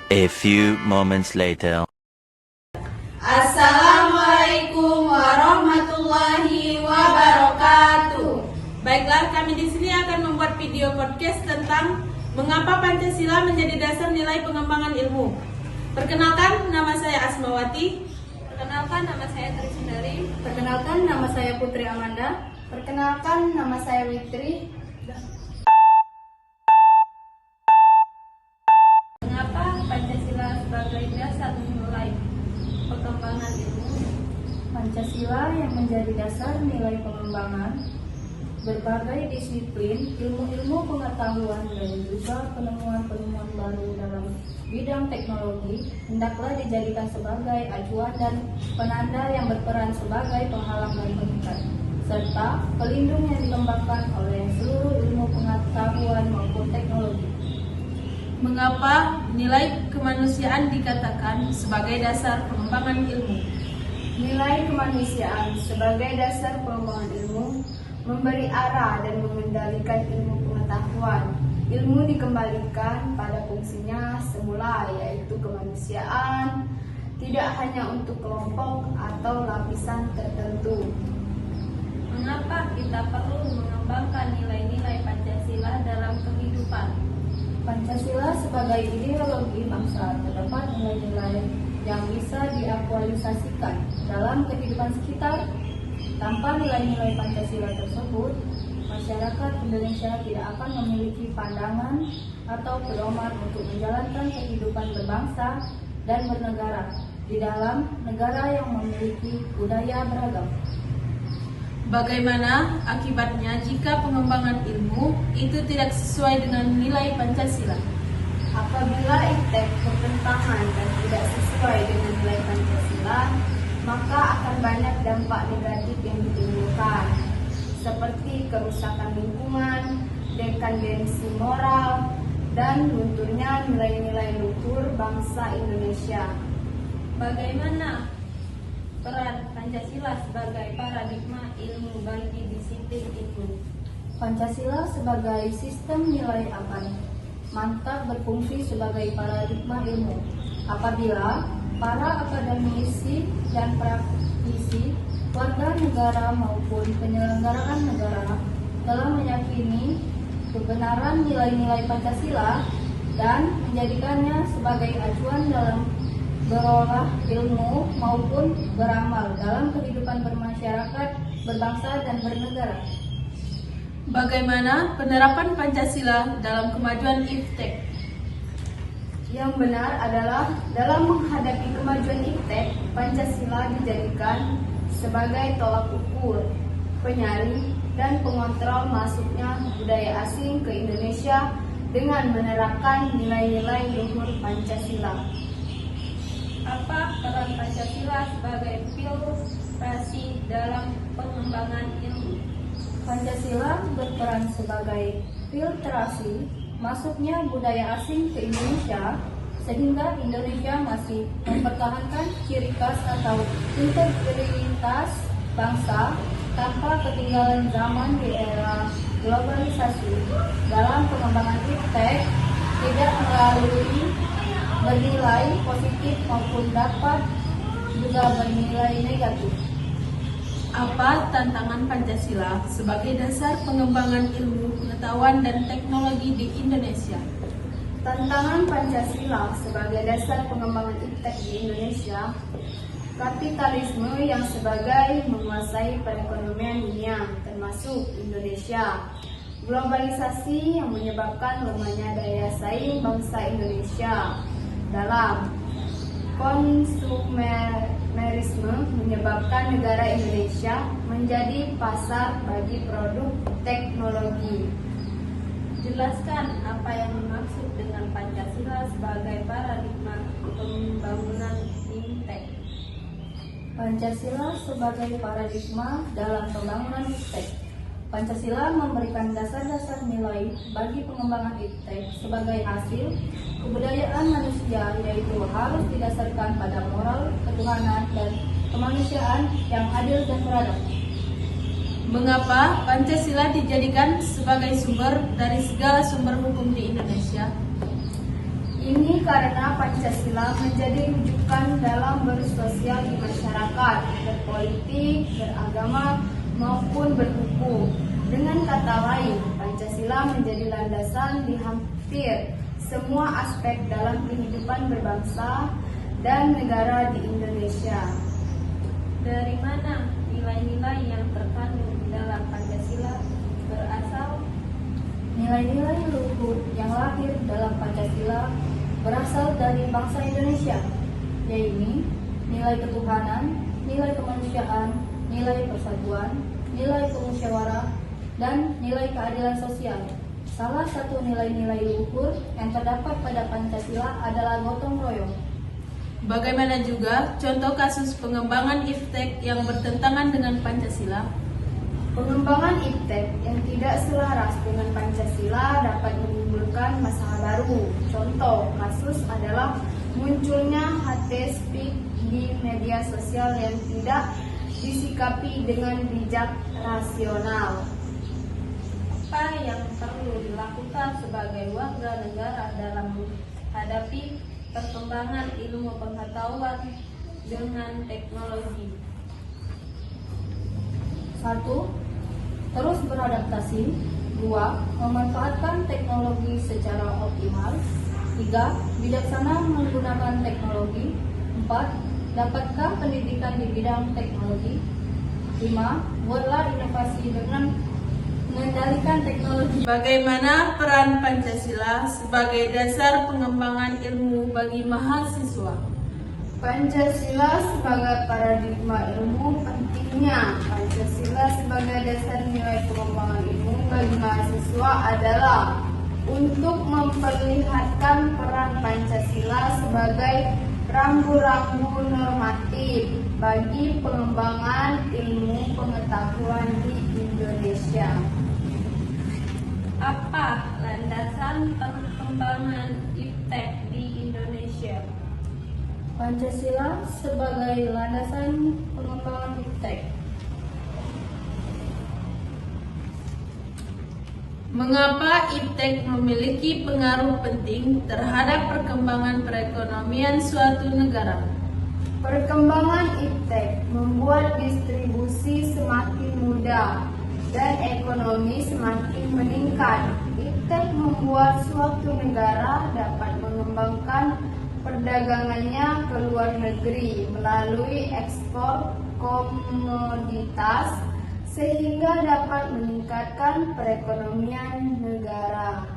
A few moments later. Assalamualaikum warahmatullahi wabarakatuh. Baiklah, kami di sini akan membuat video podcast tentang mengapa Pancasila menjadi dasar nilai pengembangan ilmu. Perkenalkan, nama saya Asmawati. Perkenalkan, nama saya Trisundari. Perkenalkan, nama saya Putri Amanda. Perkenalkan, nama saya Witri. Mengapa Pancasila sebagai dasar nilai pengembangan ilmu? Pancasila yang menjadi dasar nilai pengembangan berbagai disiplin, ilmu-ilmu pengetahuan dan juga penemuan-penemuan baru dalam bidang teknologi hendaklah dijadikan sebagai acuan dan penanda yang berperan sebagai penghalang dan pengikat, serta pelindung yang dikembangkan oleh seluruh ilmu pengetahuan maupun teknologi. Mengapa nilai kemanusiaan dikatakan sebagai dasar pengembangan ilmu? Nilai kemanusiaan sebagai dasar pengembangan ilmu memberi arah dan mengendalikan ilmu pengetahuan. Ilmu dikembalikan pada fungsinya semula, yaitu kemanusiaan, tidak hanya untuk kelompok atau lapisan tertentu. Mengapa kita perlu mengembangkan nilai-nilai Pancasila dalam kehidupan? Pancasila sebagai ideologi bangsa terdapat nilai-nilai yang bisa diaktualisasikan dalam kehidupan sekitar. Tanpa nilai-nilai Pancasila tersebut, masyarakat Indonesia tidak akan memiliki pandangan atau pedoman untuk menjalankan kehidupan berbangsa dan bernegara di dalam negara yang memiliki budaya beragam. Bagaimana akibatnya jika pengembangan ilmu itu tidak sesuai dengan nilai Pancasila? Apabila iptek bertentangan dan tidak sesuai dengan nilai Pancasila, maka akan banyak dampak negatif yang ditimbulkan, seperti kerusakan lingkungan, dekadensi moral, dan lunturnya nilai-nilai luhur bangsa Indonesia. Bagaimana peran Pancasila sebagai paradigma ilmu bagi disiplin itu? Pancasila sebagai sistem nilai akan mantap berfungsi sebagai paradigma ilmu apabila para akademisi dan praktisi, warga negara maupun penyelenggaraan negara telah meyakini kebenaran nilai-nilai Pancasila dan menjadikannya sebagai acuan dalam berolah ilmu maupun beramal dalam kehidupan bermasyarakat, berbangsa, dan bernegara. Bagaimana penerapan Pancasila dalam kemajuan iptek? Yang benar adalah dalam menghadapi kemajuan iptek, Pancasila dijadikan sebagai tolak ukur, penyari, dan pengontrol masuknya budaya asing ke Indonesia dengan menerapkan nilai-nilai luhur Pancasila. Apa peran Pancasila sebagai filtrasi dalam pengembangan ilmu? Pancasila berperan sebagai filtrasi masuknya budaya asing ke Indonesia, sehingga Indonesia masih mempertahankan ciri khas atau integritas bangsa tanpa ketinggalan zaman di era globalisasi. Dalam pengembangan iptek tidak melalui bernilai positif maupun dapat juga bernilai negatif. Apa tantangan Pancasila sebagai dasar pengembangan ilmu pengetahuan dan teknologi di Indonesia? Tantangan Pancasila sebagai dasar pengembangan iptek di Indonesia, kapitalisme yang sebagai menguasai perekonomian dunia, termasuk Indonesia, globalisasi yang menyebabkan lemahnya daya saing bangsa Indonesia dalam konsumerisme menyebabkan negara Indonesia menjadi pasar bagi produk teknologi. Jelaskan apa yang dimaksud dengan Pancasila sebagai paradigma pembangunan IPTEK. Pancasila sebagai paradigma dalam pembangunan IPTEK. Pancasila memberikan dasar-dasar nilai bagi pengembangan IPTEK sebagai hasil kebudayaan manusia, yaitu harus didasarkan pada moral, ketuhanan, dan kemanusiaan yang adil dan beradab. Mengapa Pancasila dijadikan sebagai sumber dari segala sumber hukum di Indonesia? Ini karena Pancasila menjadi rujukan dalam bersosial di masyarakat, berpolitik, beragama, maupun berhukum. Dengan kata lain, Pancasila menjadi landasan di hampir semua aspek dalam kehidupan berbangsa dan negara di Indonesia. Dari mana nilai-nilai yang terkandung dalam Pancasila berasal? Nilai-nilai luhur yang lahir dalam Pancasila berasal dari bangsa Indonesia, yaitu nilai ketuhanan, nilai kemanusiaan, nilai persatuan, nilai kemusyawarah, dan nilai keadilan sosial. Salah satu nilai-nilai luhur yang terdapat pada Pancasila adalah gotong royong. Bagaimana juga contoh kasus pengembangan IPTEK yang bertentangan dengan Pancasila? Pengembangan IPTEK yang tidak selaras dengan Pancasila dapat menimbulkan masalah baru. Contoh kasus adalah munculnya hate speech di media sosial yang tidak disikapi dengan bijak rasional. Apa yang perlu dilakukan sebagai warga negara dalam menghadapi perkembangan ilmu pengetahuan dengan teknologi? 1. Terus beradaptasi. 2. Memanfaatkan teknologi secara optimal. 3. Bijaksana menggunakan teknologi. 4. Dapatkan pendidikan di bidang teknologi. 5. Buatlah inovasi dengan mengendalikan teknologi. Bagaimana peran Pancasila sebagai dasar pengembangan ilmu bagi mahasiswa? Pancasila sebagai paradigma ilmu pentingnya. Pancasila sebagai dasar nilai pengembangan ilmu bagi mahasiswa adalah untuk memperlihatkan peran Pancasila sebagai rambu-rambu normatif bagi pengembangan ilmu pengetahuan di Indonesia. Apa landasan perkembangan IPTEK di Indonesia? Pancasila sebagai landasan pengembangan IPTEK. Mengapa IPTEK memiliki pengaruh penting terhadap perkembangan perekonomian suatu negara? Perkembangan IPTEK membuat distribusi semakin mudah dan ekonomi semakin meningkat. IPTEK membuat suatu negara dapat mengembangkan perdagangannya ke luar negeri melalui ekspor komoditas sehingga dapat meningkatkan perekonomian negara.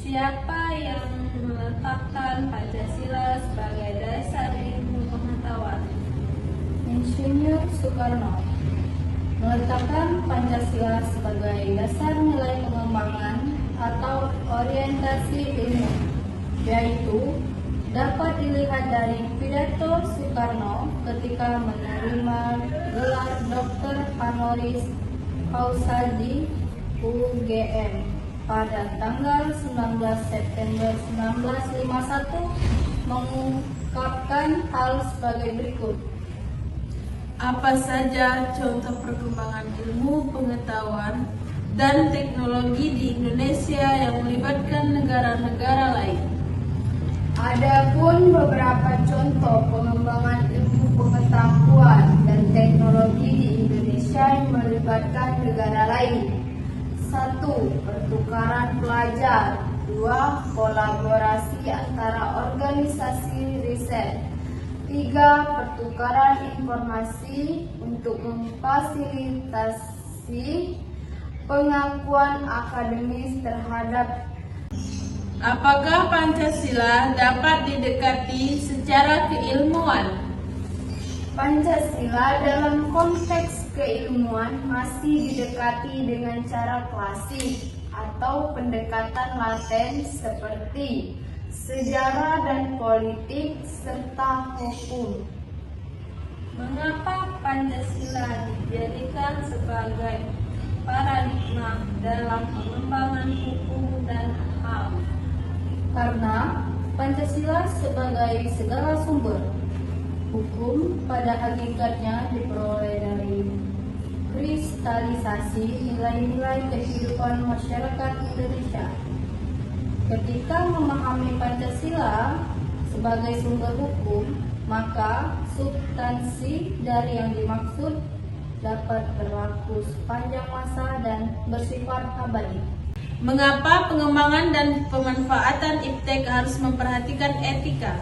Siapa yang meletakkan Pancasila sebagai dasar ilmu pengetahuan? Insinyur Soekarno meletakkan Pancasila sebagai dasar nilai pengembangan atau orientasi ilmu, yaitu dapat dilihat dari pidato Soekarno ketika menerima gelar Doktor Honoris Causa di UGM pada tanggal 19 September 1951 mengungkapkan hal sebagai berikut. Apa saja contoh perkembangan ilmu pengetahuan dan teknologi di Indonesia yang melibatkan negara-negara lain? Adapun beberapa contoh pengembangan ilmu pengetahuan dan teknologi di Indonesia yang melibatkan negara lain. 1. Pertukaran pelajar. 2. Kolaborasi antara organisasi riset. 3. Pertukaran informasi untuk memfasilitasi pengakuan akademis terhadap Apakah Pancasila dapat didekati secara keilmuan? Pancasila dalam konteks keilmuan masih didekati dengan cara klasik atau pendekatan laten seperti sejarah dan politik serta hukum. Mengapa Pancasila dijadikan sebagai paradigma dalam pengembangan hukum dan HAM? Karena Pancasila sebagai segala sumber hukum pada hakikatnya diperoleh dari kristalisasi nilai-nilai kehidupan masyarakat Indonesia. Ketika memahami Pancasila sebagai sumber hukum, maka substansi dari yang dimaksud dapat berlaku sepanjang masa dan bersifat abadi. Mengapa pengembangan dan pemanfaatan iptek harus memperhatikan etika?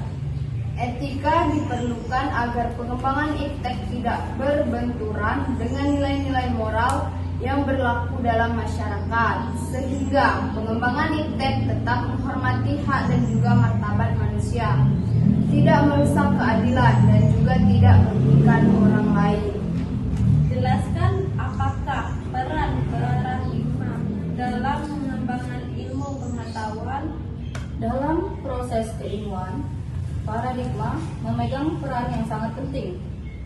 Etika diperlukan agar pengembangan iptek tidak berbenturan dengan nilai-nilai moral yang berlaku dalam masyarakat, sehingga pengembangan iptek tetap menghormati hak dan juga martabat manusia, tidak merusak keadilan dan juga tidak merugikan orang lain. Jelaskan apakah peran paradigma dalam pengembangan ilmu pengetahuan. Dalam proses keilmuan, paradigma memegang peran yang sangat penting.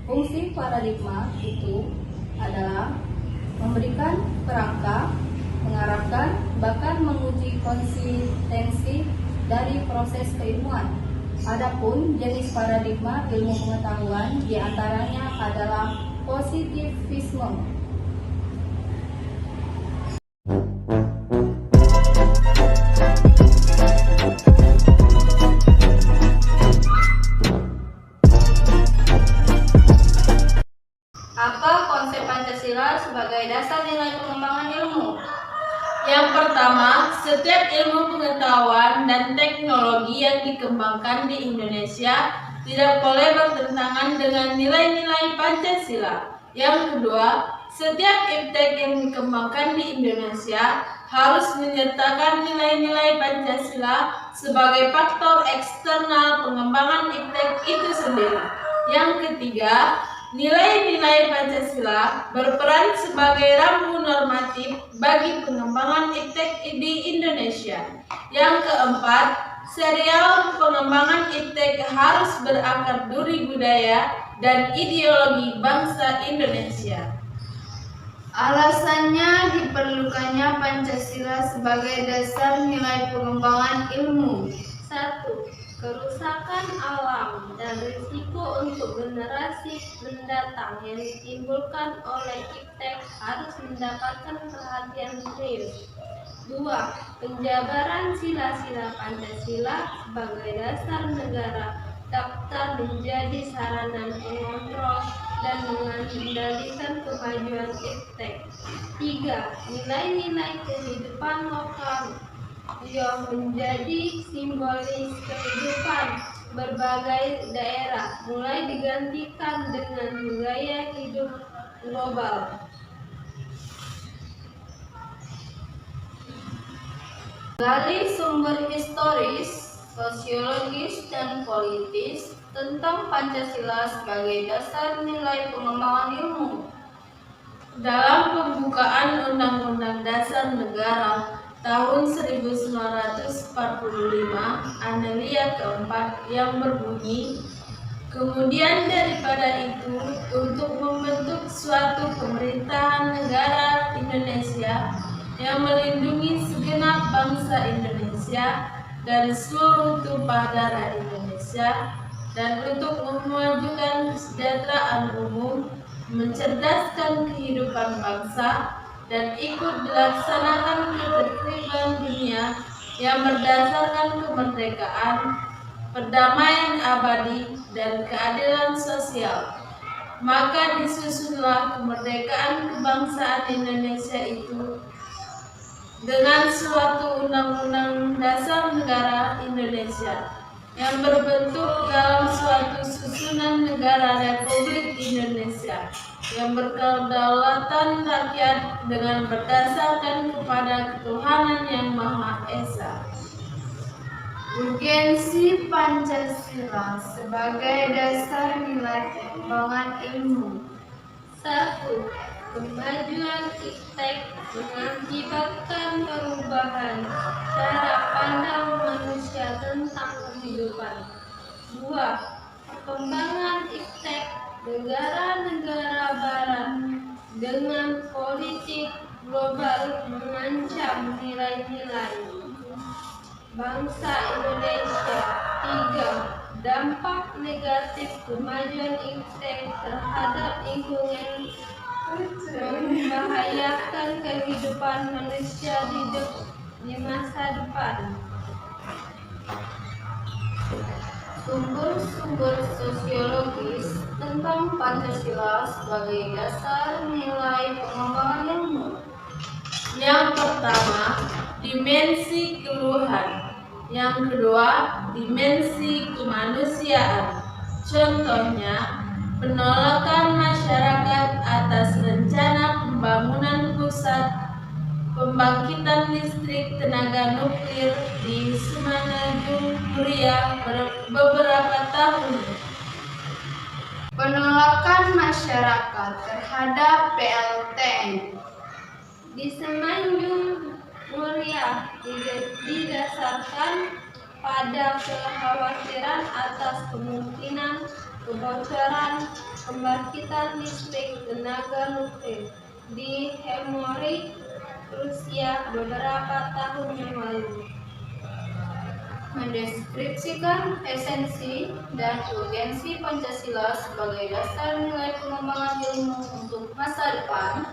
Fungsi paradigma itu adalah memberikan kerangka, mengarahkan, bahkan menguji konsistensi dari proses keilmuan. Adapun jenis paradigma ilmu pengetahuan diantaranya adalah positivisme. Apa konsep Pancasila sebagai dasar nilai pengembangan ilmu? Yang pertama, setiap ilmu pengetahuan dan teknologi yang dikembangkan di Indonesia tidak boleh bertentangan dengan nilai-nilai Pancasila. Yang kedua, setiap iptek yang dikembangkan di Indonesia harus menyertakan nilai-nilai Pancasila sebagai faktor eksternal pengembangan iptek itu sendiri. Yang ketiga, nilai-nilai Pancasila berperan sebagai rambu normatif bagi pengembangan iptek di Indonesia. Yang keempat, serial pengembangan iptek harus berakar duri budaya dan ideologi bangsa Indonesia. Alasannya diperlukannya Pancasila sebagai dasar nilai pengembangan ilmu. 1. Kerusakan alam dan risiko untuk generasi mendatang yang ditimbulkan oleh iptek harus mendapatkan perhatian serius. 2. Penjabaran sila-sila Pancasila sebagai dasar negara dapat menjadi sarana mengontrol dan mengendalikan kemajuan iptek. 3. Nilai-nilai kehidupan lokal yang menjadi simbolis kehidupan berbagai daerah mulai digantikan dengan gaya hidup global. Gali sumber historis, sosiologis, dan politis tentang Pancasila sebagai dasar nilai pengembangan ilmu. Dalam pembukaan Undang-Undang Dasar Negara tahun 1945, Anelia keempat yang berbunyi, kemudian daripada itu, untuk membentuk suatu pemerintahan negara Indonesia yang melindungi segenap bangsa Indonesia dan seluruh tumpah darah Indonesia, dan untuk memajukan kesejahteraan umum, mencerdaskan kehidupan bangsa, dan ikut dilaksanakan ketertiban dunia yang berdasarkan kemerdekaan, perdamaian abadi, dan keadilan sosial. Maka disusunlah kemerdekaan kebangsaan Indonesia itu dengan suatu Undang-Undang Dasar Negara Indonesia yang berbentuk dalam suatu susunan negara Republik Indonesia yang berkedaulatan rakyat dengan berdasarkan kepada ketuhanan yang Maha Esa. Urgensi Pancasila sebagai dasar nilai pengembangan ilmu. 1. Kemajuan iptek mengakibatkan perubahan cara pandang manusia tentang kehidupan. 2. Perkembangan iptek negara-negara barat dengan politik global mengancam nilai-nilai bangsa Indonesia. 3. Dampak negatif kemajuan iptek terhadap lingkungan membahayakan kehidupan manusia di masa depan. Sumber-sumber sosiologis tentang Pancasila sebagai dasar nilai pengembangan ilmu. Yang pertama, dimensi keluhan. Yang kedua, dimensi kemanusiaan. Contohnya, penolakan masyarakat atas rencana pembangunan pusat pembangkitan listrik tenaga nuklir di Semenanjung Riau beberapa tahun. Penolakan masyarakat terhadap PLTN. Di Semenanjung Riau didasarkan pada kekhawatiran atas kemungkinan kebocoran pembangkitan listrik tenaga nuklir di Hemorrhoid, Rusia beberapa tahun yang lalu. Mendeskripsikan esensi dan urgensi Pancasila sebagai dasar nilai pengembangan ilmu untuk masa depan.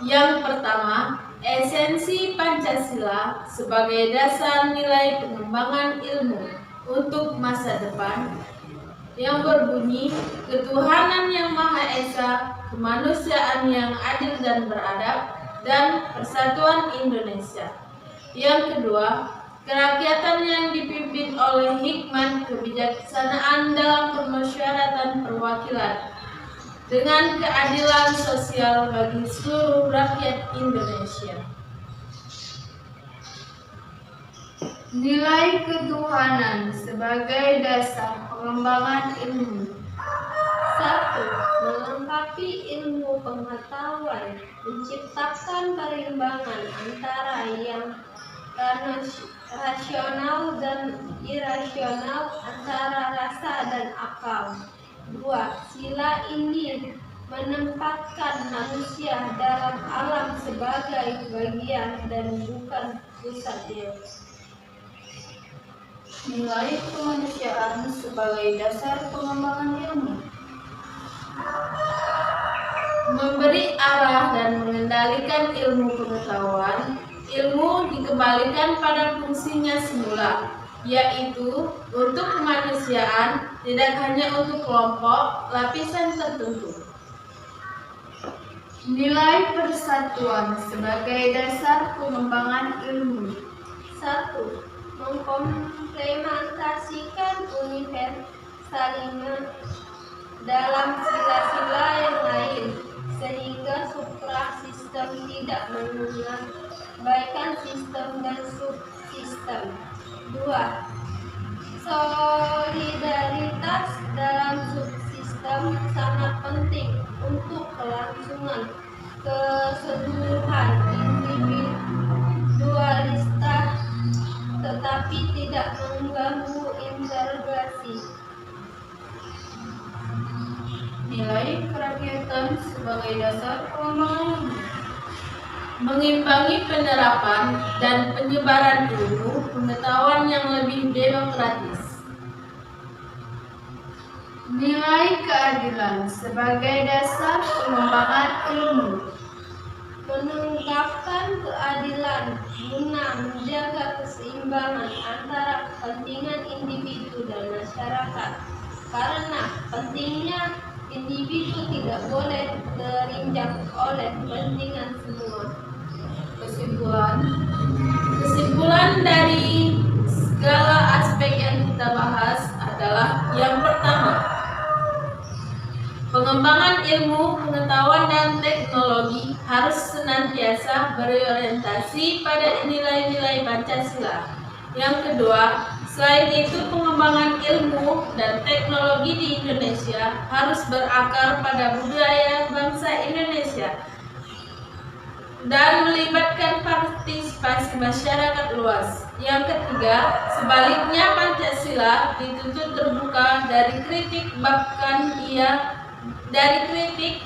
Yang pertama, esensi Pancasila sebagai dasar nilai pengembangan ilmu untuk masa depan yang berbunyi ketuhanan yang Maha Esa, kemanusiaan yang adil dan beradab, dan persatuan Indonesia. Yang kedua, kerakyatan yang dipimpin oleh hikmat kebijaksanaan dalam permusyawaratan perwakilan dengan keadilan sosial bagi seluruh rakyat Indonesia. Nilai ketuhanan sebagai dasar pengembangan ilmu. 1. Melengkapi ilmu pengetahuan, menciptakan perimbangan antara yang rasional dan irasional, antara rasa dan akal. 2. Sila ini menempatkan manusia dalam alam sebagai bagian dan bukan pusatnya. Nilai kemanusiaan sebagai dasar pengembangan ilmu. Memberi arah dan mengendalikan ilmu pengetahuan. Ilmu dikembalikan pada fungsinya semula, yaitu untuk kemanusiaan, tidak hanya untuk kelompok lapisan tertentu. Nilai persatuan sebagai dasar pengembangan ilmu. 1. Mengkomplementasikan universalisme dalam sila-sila yang lain, sehingga suprasistem tidak mengabaikan sistem dan subsistem. 2. Solidaritas dalam subsistem sangat penting untuk kelangsungan keseluruhan individualitas, tetapi tidak mengganggu integrasi. Nilai kerakyatan sebagai dasar pengembangan ilmu. Mengimbangi penerapan dan penyebaran ilmu pengetahuan yang lebih demokratis. Nilai keadilan sebagai dasar pengembangan ilmu. Menegakkan keadilan guna menjaga keseimbangan antara kepentingan individu dan masyarakat, karena pentingnya individu tidak boleh terinjak oleh kepentingan semua. Kesimpulan dari segala aspek yang kita kita bahas adalah yang pertama, pengembangan ilmu, pengetahuan, dan teknologi harus senantiasa berorientasi pada nilai-nilai Pancasila. Yang kedua, selain itu pengembangan ilmu dan teknologi di Indonesia harus berakar pada budaya bangsa Indonesia dan melibatkan partisipasi masyarakat luas. Yang ketiga, sebaliknya Pancasila dituntut terbuka dari kritik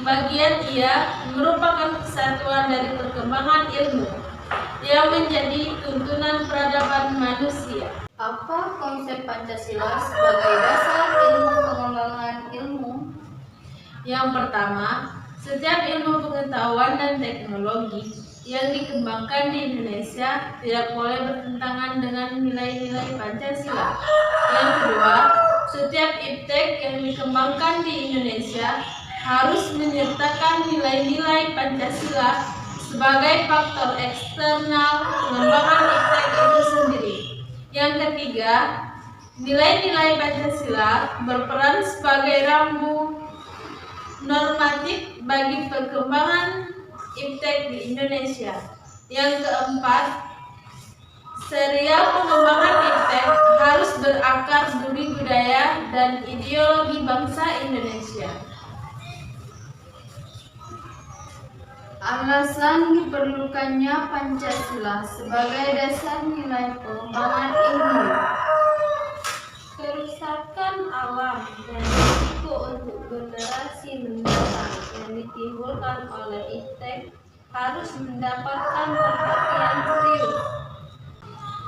bagian ia merupakan kesatuan dari perkembangan ilmu yang menjadi tuntunan peradaban manusia. Apa konsep Pancasila sebagai dasar ilmu pengembangan ilmu? Yang pertama, setiap ilmu pengetahuan dan teknologi yang dikembangkan di Indonesia tidak boleh bertentangan dengan nilai-nilai Pancasila. Yang kedua, setiap iptek yang dikembangkan di Indonesia harus menyertakan nilai-nilai Pancasila sebagai faktor eksternal pengembangan iptek itu sendiri. Yang ketiga, nilai-nilai Pancasila berperan sebagai rambu normatif bagi perkembangan iptek di Indonesia. Yang keempat, serial pengembangan iptek harus berakar budi budaya dan ideologi bangsa Indonesia. Alasan diperlukannya Pancasila sebagai dasar nilai pengembangan ilmu. Kerusakan alam dan risiko untuk generasi mendatang yang ditimbulkan oleh iptek harus mendapatkan perhatian serius.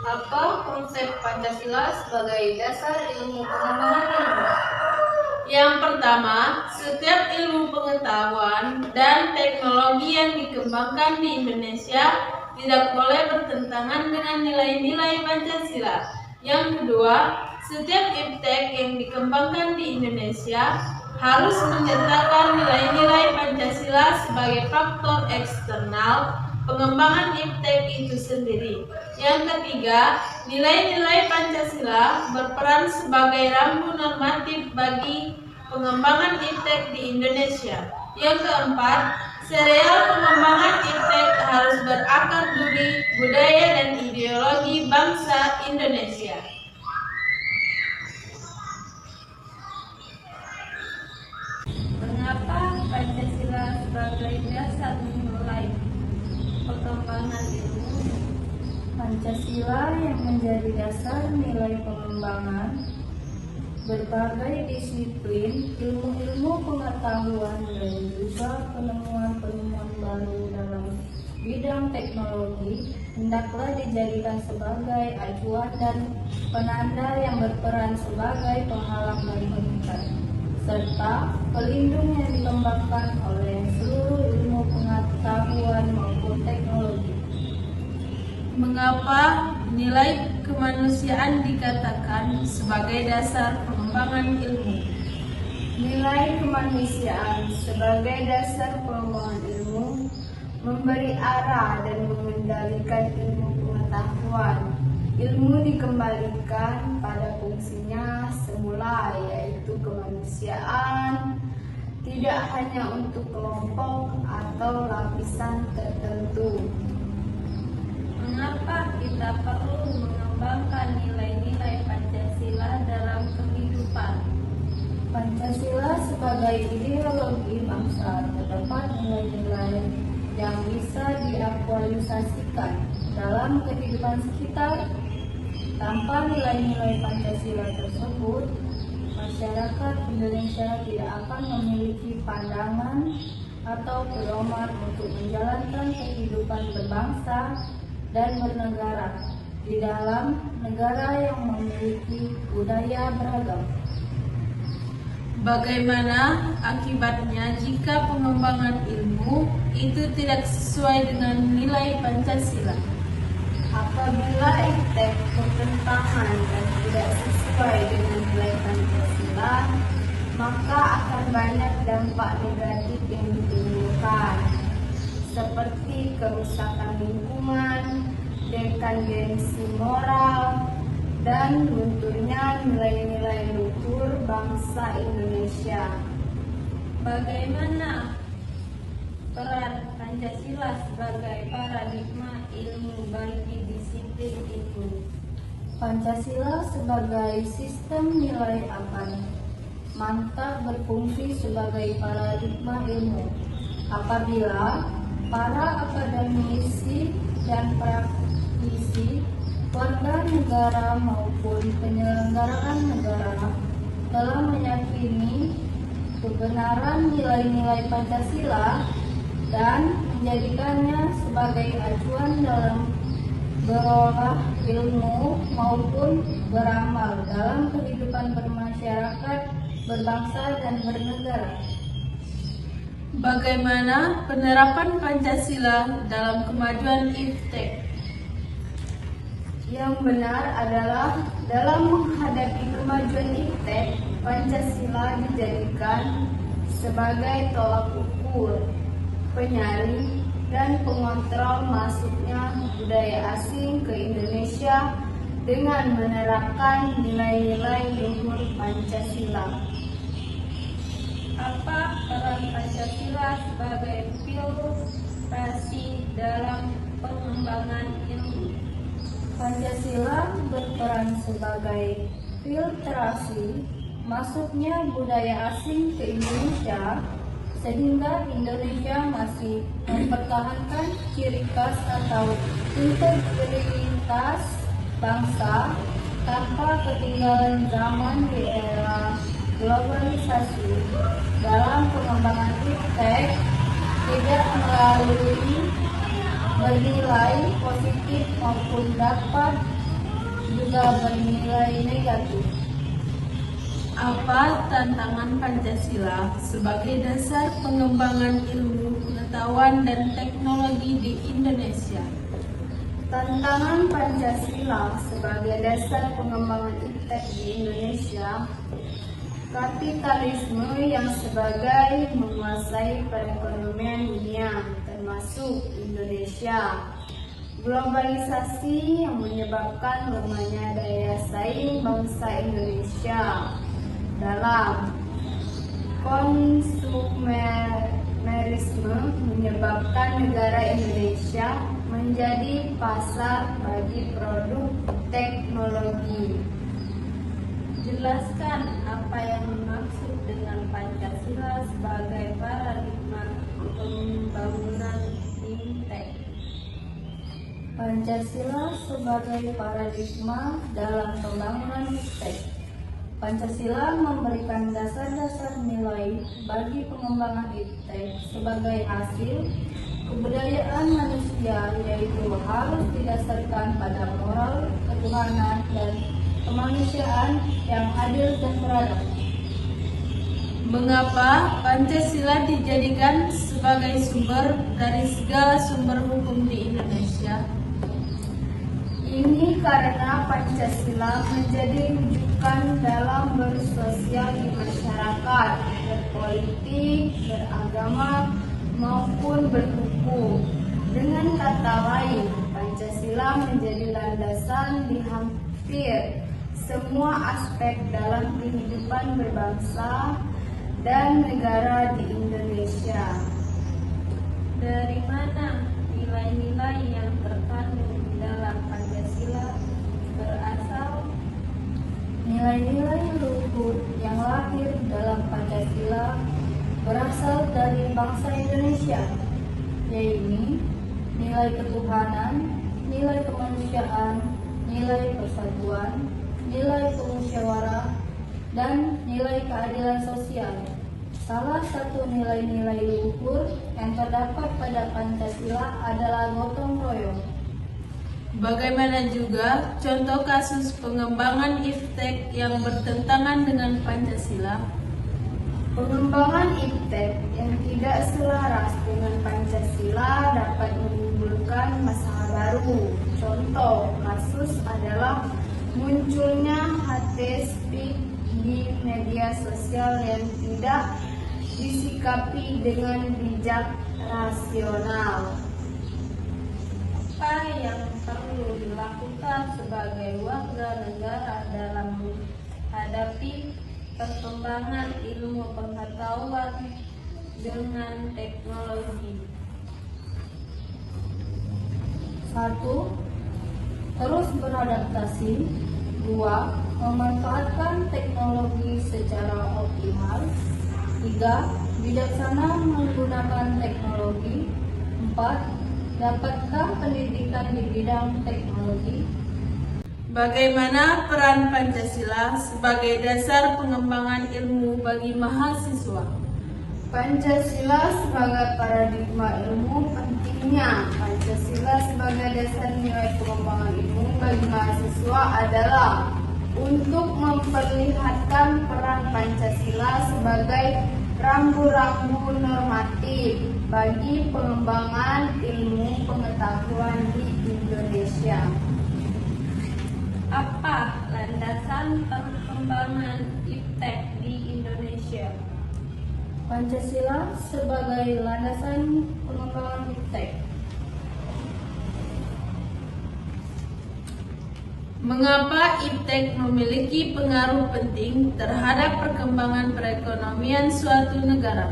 Apa konsep Pancasila sebagai dasar ilmu pengembangan ilmu? Yang pertama, setiap ilmu pengetahuan dan teknologi yang dikembangkan di Indonesia tidak boleh bertentangan dengan nilai-nilai Pancasila. Yang kedua, setiap iptek yang dikembangkan di Indonesia harus menyertakan nilai-nilai Pancasila sebagai faktor eksternal pengembangan iptek itu sendiri. Yang ketiga, nilai-nilai Pancasila berperan sebagai rambu normatif bagi pengembangan iptek di Indonesia. Yang keempat, serial pengembangan iptek harus berakar budi budaya dan ideologi bangsa Indonesia. Mengapa Pancasila sebagai dasar nilai perkembangan ilmu? Pancasila yang menjadi dasar nilai pengembangan berbagai disiplin ilmu-ilmu pengetahuan dan juga penemuan-penemuan baru dalam bidang teknologi hendaklah dijadikan sebagai acuan dan penanda yang berperan sebagai penghalang dan pengikat serta pelindung yang dikembangkan oleh seluruh ilmu pengetahuan maupun teknologi. Mengapa nilai kemanusiaan dikatakan sebagai dasar pengembangan ilmu? Nilai kemanusiaan sebagai dasar pengembangan ilmu memberi arah dan mengendalikan ilmu pengetahuan. Ilmu dikembalikan pada fungsinya semula, yaitu kemanusiaan, tidak hanya untuk kelompok atau lapisan tertentu. Mengapa kita perlu mengembangkan nilai-nilai Pancasila dalam kehidupan? Pancasila sebagai ideologi bangsa terdapat nilai-nilai yang bisa diaktualisasikan dalam kehidupan sekitar. Tanpa nilai-nilai Pancasila tersebut, masyarakat Indonesia tidak akan memiliki pandangan atau pedoman untuk menjalankan kehidupan berbangsa dan bernegara di dalam negara yang memiliki budaya beragam. Bagaimana akibatnya jika pengembangan ilmu itu tidak sesuai dengan nilai Pancasila? Apabila iptek bertentangan dan tidak sesuai dengan nilai Pancasila, maka akan banyak dampak negatif yang ditimbulkan, seperti kerusakan lingkungan, dekandensi moral, dan lunturnya nilai-nilai luhur bangsa Indonesia. Bagaimana peran Pancasila sebagai paradigma ilmu bagi disiplin ilmu? Pancasila sebagai sistem nilai akan mantap berfungsi sebagai paradigma ilmu apabila para akademisi dan praktisi, warga negara maupun penyelenggaraan negara telah meyakini kebenaran nilai-nilai Pancasila dan menjadikannya sebagai acuan dalam berolah ilmu maupun beramal dalam kehidupan bermasyarakat, berbangsa, dan bernegara. Bagaimana penerapan Pancasila dalam kemajuan IPTEK? Yang benar adalah dalam menghadapi kemajuan IPTEK, Pancasila dijadikan sebagai tolak ukur, penyaring, dan pengontrol masuknya budaya asing ke Indonesia dengan menerapkan nilai-nilai luhur Pancasila. Apa peran Pancasila sebagai filtrasi dalam pengembangan ilmu? Pancasila berperan sebagai filtrasi masuknya budaya asing ke Indonesia, sehingga Indonesia masih mempertahankan ciri khas atau integritas bangsa tanpa ketinggalan zaman di era globalisasi. Dalam pengembangan IPTEK tidak melalui bernilai positif maupun dapat juga bernilai negatif. Apa tantangan Pancasila sebagai dasar pengembangan ilmu, pengetahuan, dan teknologi di Indonesia? Tantangan Pancasila sebagai dasar pengembangan IPTEK di Indonesia: kapitalisme yang sebagai menguasai perekonomian dunia, termasuk Indonesia. Globalisasi yang menyebabkan lemahnya daya saing bangsa Indonesia dalam konsumerisme, menyebabkan negara Indonesia menjadi pasar bagi produk teknologi. Jelaskan apa yang dimaksud dengan Pancasila sebagai paradigma pembangunan IPTEK. Pancasila sebagai paradigma dalam pembangunan IPTEK. Pancasila memberikan dasar-dasar nilai bagi pengembangan IPTEK sebagai hasil kebudayaan manusia, yaitu harus didasarkan pada moral, ketuhanan, dan kemanusiaan yang adil dan beradab. Mengapa Pancasila dijadikan sebagai sumber dari segala sumber hukum di Indonesia? Ini karena Pancasila menjadi rujukan dalam bersosial di masyarakat, berpolitik, beragama, maupun berhukum. Dengan kata lain, Pancasila menjadi landasan di hampir semua aspek dalam kehidupan berbangsa dan negara di Indonesia. Dari mana nilai-nilai yang terkandung dalam Pancasila berasal? Nilai-nilai luhur yang lahir dalam Pancasila berasal dari bangsa Indonesia, yaitu nilai ketuhanan, nilai kemanusiaan, nilai persatuan, nilai kemusyawarah, dan nilai keadilan sosial. Salah satu nilai-nilai luhur yang terdapat pada Pancasila adalah gotong royong. Bagaimana juga contoh kasus pengembangan IPTEK yang bertentangan dengan Pancasila? Pengembangan IPTEK yang tidak selaras dengan Pancasila dapat menimbulkan masalah baru. Contoh kasus adalah munculnya hate speech di media sosial yang tidak disikapi dengan bijak rasional. Apa yang perlu dilakukan sebagai warga negara dalam menghadapi perkembangan ilmu pengetahuan dengan teknologi? 1. Terus beradaptasi. 2. Memanfaatkan teknologi secara optimal. 3. Bijaksana menggunakan teknologi. 4. Dapatkan pendidikan di bidang teknologi. Bagaimana peran Pancasila sebagai dasar pengembangan ilmu bagi mahasiswa? Pancasila sebagai paradigma ilmu. Pentingnya Pancasila sebagai dasar nilai pengembangan ilmu bagi mahasiswa adalah untuk memperlihatkan peran Pancasila sebagai rambu-rambu normatif bagi pengembangan ilmu pengetahuan di Indonesia. Apa landasan perkembangan iptek di Indonesia? Pancasila sebagai landasan pengembangan iptek. Mengapa iptek memiliki pengaruh penting terhadap perkembangan perekonomian suatu negara?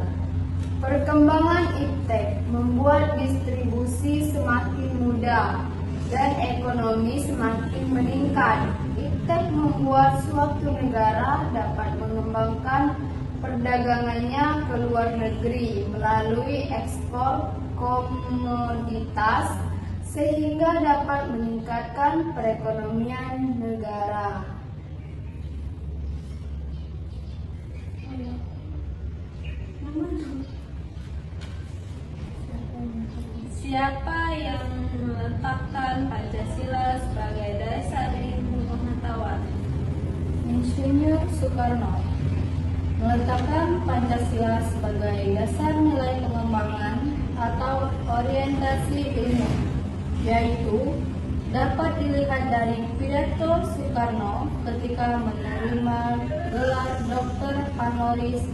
Perkembangan iptek membuat distribusi semakin mudah dan ekonomi semakin meningkat. Iptek membuat suatu negara dapat mengembangkan perdagangannya ke luar negeri melalui ekspor komoditas sehingga dapat meningkatkan perekonomian negara. Siapa yang meletakkan Pancasila sebagai dasar ilmu pengetahuan? Insinyur Soekarno meletakkan Pancasila sebagai dasar nilai pengembangan atau orientasi ilmu, yaitu dapat dilihat dari pidato Soekarno ketika menerima gelar Dr. Honoris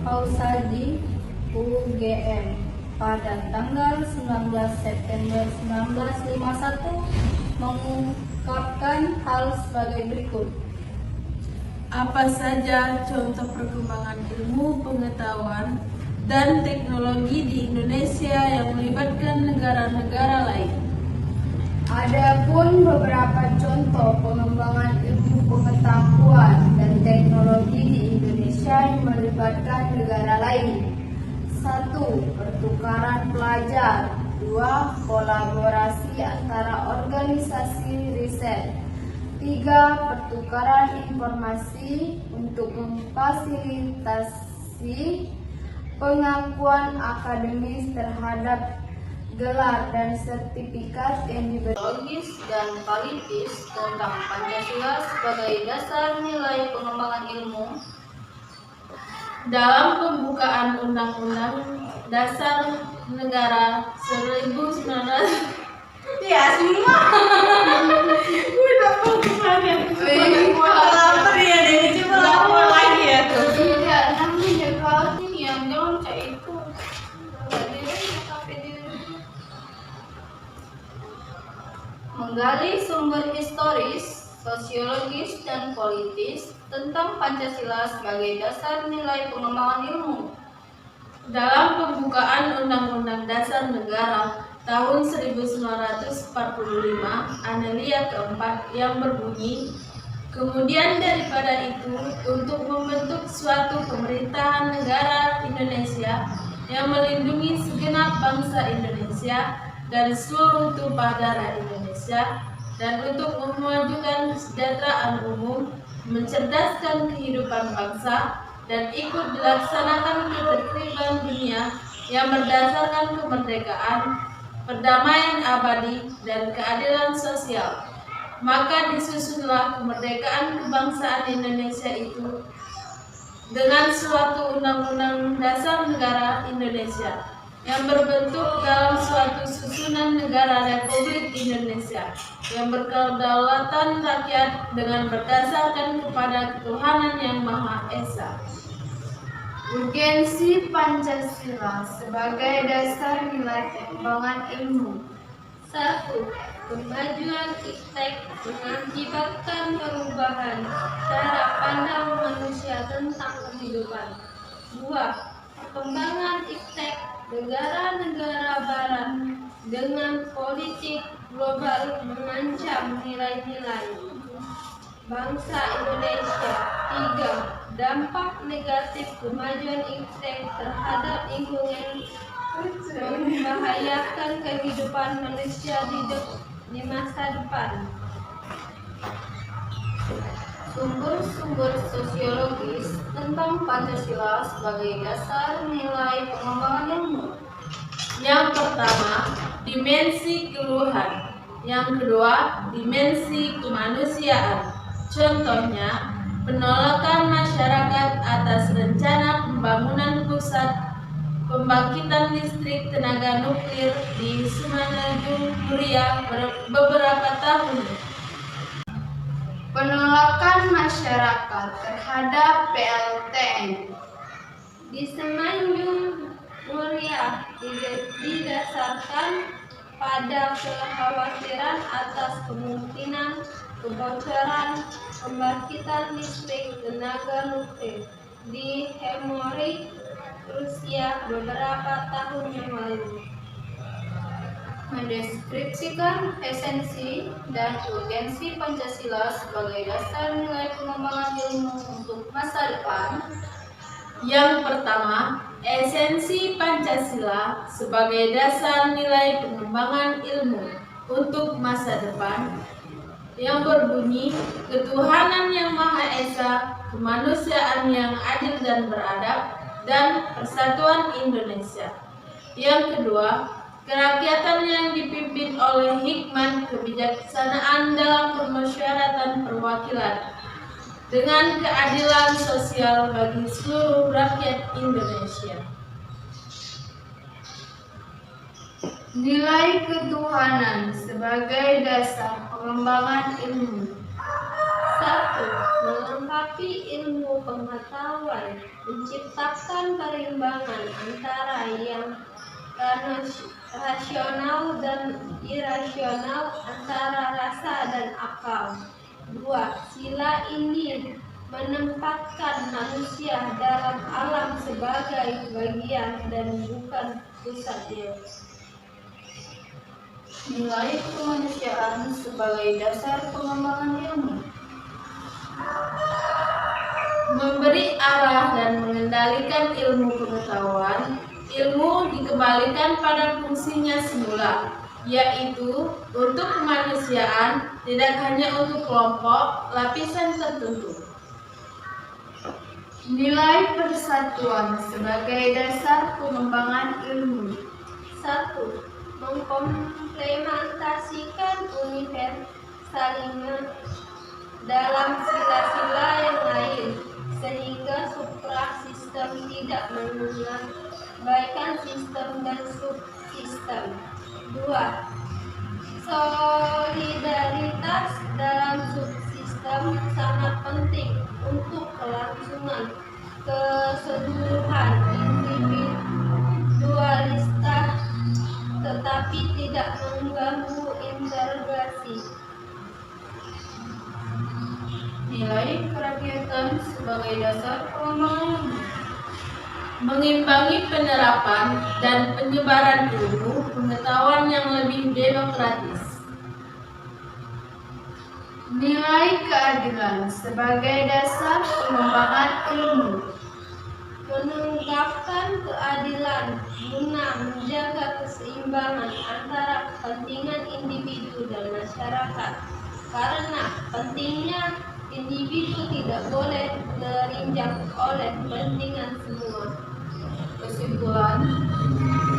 Causa di UGM pada tanggal 19 September 1951 mengungkapkan hal sebagai berikut. Apa saja contoh perkembangan ilmu pengetahuan dan teknologi di Indonesia yang melibatkan negara-negara lain? Adapun beberapa contoh pengembangan ilmu pengetahuan dan teknologi di Indonesia yang melibatkan negara lain. 1. Pertukaran pelajar. 2. Kolaborasi antara organisasi riset. 3. Pertukaran informasi untuk memfasilitasi pengakuan akademis terhadap gelar dan sertifikat yang diberikan. Logis dan politis tentang Pancasila sebagai dasar nilai pengembangan ilmu. Dalam pembukaan Undang-Undang Dasar Negara 1900 ya semua udah pokoknya lapar ya deh, coba lapar lagi ya tuh. Tidak, namanya kalau Ini yang jangan kayak itu. Menggali sumber historis, sosiologis, dan politis tentang Pancasila sebagai dasar nilai pengembangan ilmu. Dalam pembukaan Undang-Undang Dasar Negara tahun 1945, Anelia keempat yang berbunyi, kemudian daripada itu, untuk membentuk suatu pemerintahan negara Indonesia yang melindungi segenap bangsa Indonesia dan seluruh tumpah darah Indonesia, dan untuk memajukan kesejahteraan umum, mencerdaskan kehidupan bangsa, dan ikut dilaksanakan ketertiban dunia yang berdasarkan kemerdekaan, perdamaian abadi, dan keadilan sosial. Maka disusunlah kemerdekaan kebangsaan Indonesia itu dengan suatu Undang-Undang Dasar Negara Indonesia yang berbentuk dalam suatu susunan negara Republik Indonesia yang berkedaulatan rakyat dengan berdasarkan kepada ketuhanan yang Maha Esa. urgensi Pancasila sebagai dasar nilai pengembangan ilmu. 1. Kemajuan iptek mengakibatkan perubahan cara pandang manusia tentang kehidupan. 2. Perkembangan iptek negara-negara barat dengan politik global mengancam nilai-nilai bangsa Indonesia. 3. Dampak negatif kemajuan iptek terhadap lingkungan membahayakan kehidupan manusia di masa depan. Sumber-sumber sosiologis tentang Pancasila sebagai dasar nilai pengembangan ilmu. Yang pertama, dimensi keluhan. Yang kedua, dimensi kemanusiaan. Contohnya, penolakan masyarakat atas rencana pembangunan pusat pembangkitan listrik tenaga nuklir di Sumeneb, Riau beberapa tahun. Penolakan masyarakat terhadap PLTN. Di Semenanjung Muria didasarkan pada kekhawatiran atas kemungkinan kebocoran pembangkitan listrik tenaga nuklir di Hemorrhoid, Rusia beberapa tahun yang lalu. Mendeskripsikan esensi dan urgensi Pancasila sebagai dasar nilai pengembangan ilmu untuk masa depan. Yang pertama, esensi Pancasila sebagai dasar nilai pengembangan ilmu untuk masa depan yang berbunyi ketuhanan yang Maha Esa, kemanusiaan yang adil dan beradab, dan persatuan Indonesia. Yang kedua, kerakyatan yang dipimpin oleh hikmat kebijaksanaan dalam permusyawaratan perwakilan dengan keadilan sosial bagi seluruh rakyat Indonesia. Nilai ketuhanan sebagai dasar pengembangan ilmu. 1. Melengkapi ilmu pengetahuan, menciptakan keseimbangan antara yang rasional dan irasional, antara rasa dan akal. 2. Sila ini menempatkan manusia dalam alam sebagai bagian dan bukan pusatnya. Nilai kemanusiaan sebagai dasar pengembangan ilmu. Memberi arah dan mengendalikan ilmu pengetahuan. Ilmu dikembalikan pada fungsinya semula, yaitu untuk kemanusiaan, tidak hanya untuk kelompok lapisan tertentu. Nilai persatuan sebagai dasar pengembangan ilmu. 1. Mengkomplementasikan universalisme dalam sila-sila yang lain, sehingga suprasistem tidak mengabaikan sistem dan subsistem. 2. Solidaritas dalam subsistem sangat penting untuk kelangsungan keseluruhan individualitas, tetapi tidak mengganggu integrasi. Nilai kerakyatan sebagai dasar pengembangan ilmu. Mengimbangi penerapan dan penyebaran ilmu pengetahuan yang lebih demokratis. Nilai keadilan sebagai dasar pengembangan ilmu. Menegakkan keadilan guna menjaga keseimbangan antara kepentingan individu dan masyarakat. Karena pentingnya individu tidak boleh terinjak oleh kepentingan semua.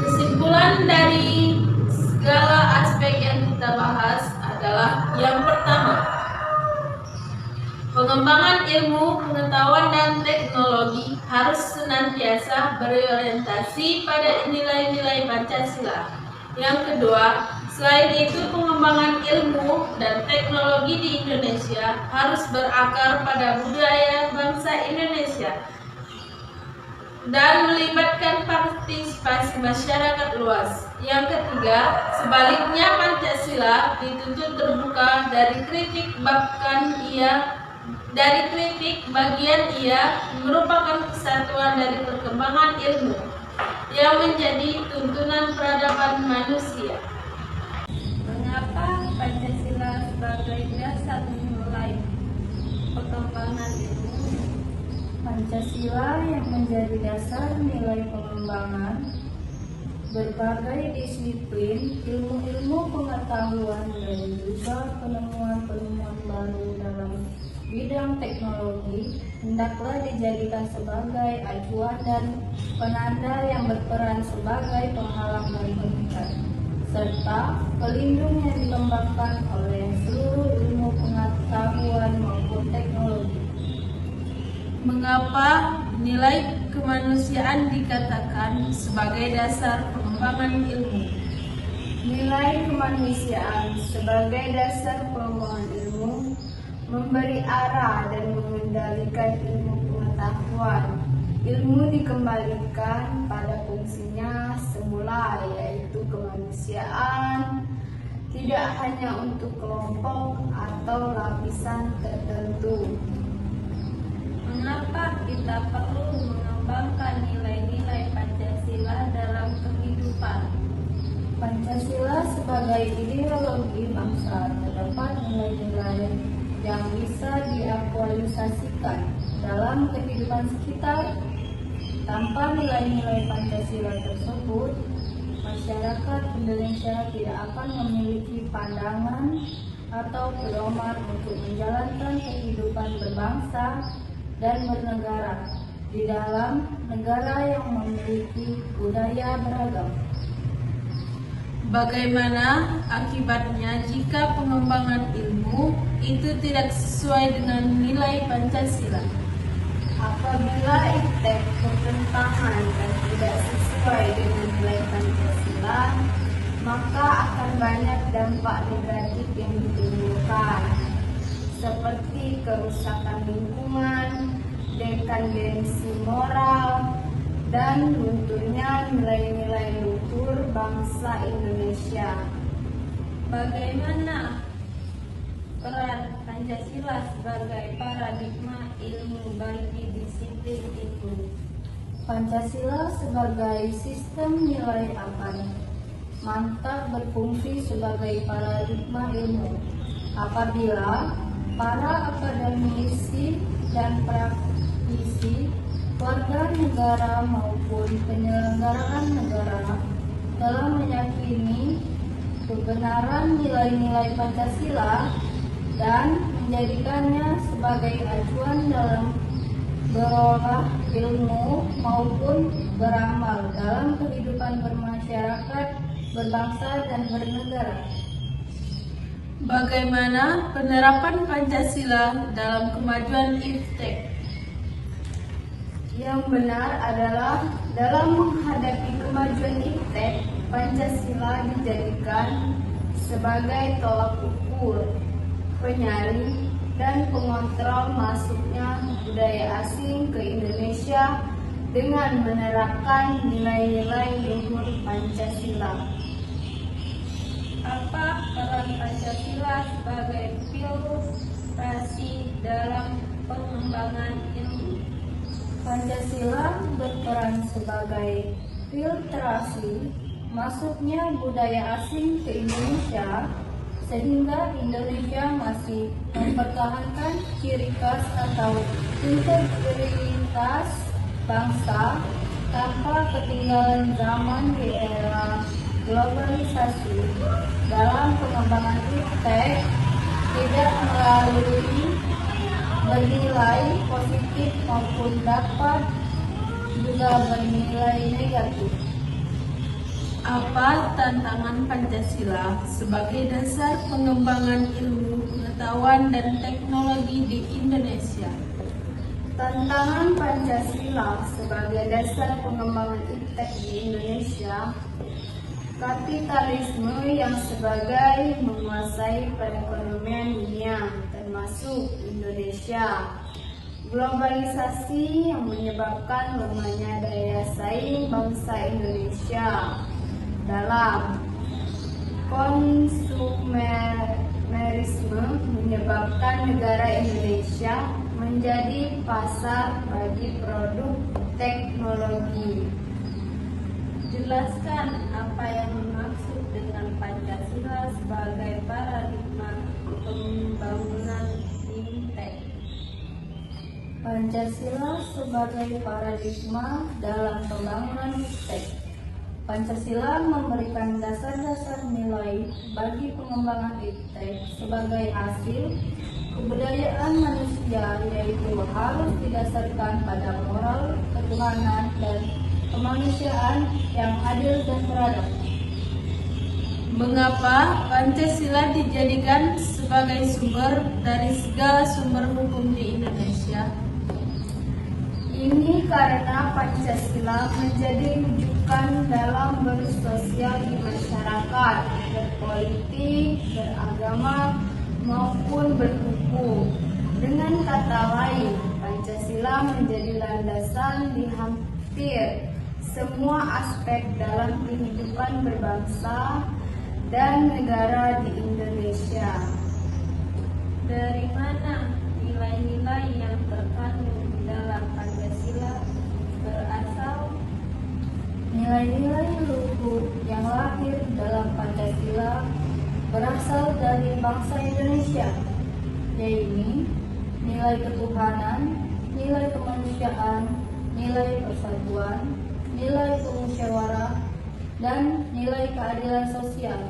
Kesimpulan dari segala aspek yang kita bahas adalah: yang pertama, pengembangan ilmu, pengetahuan, dan teknologi harus senantiasa berorientasi pada nilai-nilai Pancasila. Yang kedua, selain itu pengembangan ilmu dan teknologi di Indonesia harus berakar pada budaya bangsa Indonesia. dan melibatkan partisipasi masyarakat luas. Yang ketiga, sebaliknya Pancasila dituntut terbuka dari kritik bagian ia merupakan kesatuan dari perkembangan ilmu yang menjadi tuntunan peradaban manusia. Mengapa Pancasila sebagai dasar memulai perkembangan ilmu? Pancasila yang menjadi dasar nilai pengembangan berbagai disiplin ilmu-ilmu pengetahuan dan juga penemuan-penemuan baru dalam bidang teknologi hendaklah dijadikan sebagai acuan dan penanda yang berperan sebagai penghalang dan pengikat, serta pelindung yang dikembangkan oleh seluruh ilmu pengetahuan maupun teknologi. Mengapa nilai kemanusiaan dikatakan sebagai dasar pengembangan ilmu? Nilai kemanusiaan sebagai dasar pengembangan ilmu memberi arah dan mengendalikan ilmu pengetahuan. Ilmu dikembalikan pada fungsinya semula, yaitu kemanusiaan, tidak hanya untuk kelompok atau lapisan tertentu. Mengapa kita perlu mengembangkan nilai-nilai Pancasila dalam kehidupan? Pancasila sebagai ideologi bangsa terdapat nilai-nilai yang bisa diaktualisasikan dalam kehidupan sekitar. Tanpa nilai-nilai Pancasila tersebut, masyarakat Indonesia tidak akan memiliki pandangan atau pedoman untuk menjalankan kehidupan berbangsa dan bernegara di dalam negara yang memiliki budaya beragam. Bagaimana akibatnya jika pengembangan ilmu itu tidak sesuai dengan nilai Pancasila? Apabila iptek bertentangan dan tidak sesuai dengan nilai Pancasila, maka akan banyak dampak negatif yang ditimbulkan, seperti kerusakan lingkungan, dekandensi moral, dan runtuhnya nilai-nilai luhur bangsa Indonesia. Bagaimana peran Pancasila sebagai paradigma ilmu bagi disiplin itu? Pancasila sebagai sistem nilai akan mantap berfungsi sebagai paradigma ilmu apabila para akademisi dan praktisi, warga negara maupun penyelenggaraan negara telah meyakini kebenaran nilai-nilai Pancasila dan menjadikannya sebagai acuan dalam berolah ilmu maupun beramal dalam kehidupan bermasyarakat, berbangsa, dan bernegara. Bagaimana penerapan Pancasila dalam kemajuan iptek? Yang benar adalah dalam menghadapi kemajuan iptek, Pancasila dijadikan sebagai tolak ukur, penyaring, dan pengontrol masuknya budaya asing ke Indonesia dengan menerapkan nilai-nilai luhur Pancasila. Apa peran Pancasila sebagai filtrasi dalam pengembangan ilmu? Pancasila berperan sebagai filtrasi masuknya budaya asing ke Indonesia, sehingga Indonesia masih mempertahankan ciri khas atau integritas bangsa tanpa ketinggalan zaman di era globalisasi. Dalam pengembangan iptek tidak melalui bernilai positif maupun dapat juga bernilai negatif. Apa tantangan Pancasila sebagai dasar pengembangan ilmu pengetahuan dan teknologi di Indonesia? Tantangan Pancasila sebagai dasar pengembangan iptek di Indonesia: kapitalisme yang sebagai menguasai perekonomian dunia termasuk Indonesia, Globalisasi yang menyebabkan lemahnya daya saing bangsa Indonesia dalam konsumerisme menyebabkan negara Indonesia menjadi pasar bagi produk teknologi. Jelaskan apa yang dimaksud dengan Pancasila sebagai paradigma pembangunan IPTEK. Pancasila sebagai paradigma dalam pembangunan IPTEK. Pancasila memberikan dasar-dasar nilai bagi pengembangan IPTEK sebagai hasil kebudayaan manusia, yaitu harus didasarkan pada moral, ketuhanan, dan kemanusiaan yang adil dan beradab. Mengapa Pancasila dijadikan sebagai sumber dari segala sumber hukum di Indonesia? Ini karena Pancasila menjadi rujukan dalam bersosial di masyarakat, berpolitik, beragama, maupun berhukum. Dengan kata lain, Pancasila menjadi landasan di hampir semua aspek dalam kehidupan berbangsa dan negara di Indonesia. Dari mana nilai-nilai yang terkandung di dalam Pancasila berasal? Nilai-nilai luhur yang lahir dalam Pancasila berasal dari bangsa Indonesia, yaitu nilai ketuhanan, nilai kemanusiaan, nilai persatuan, nilai kemusyawarah, dan nilai keadilan sosial.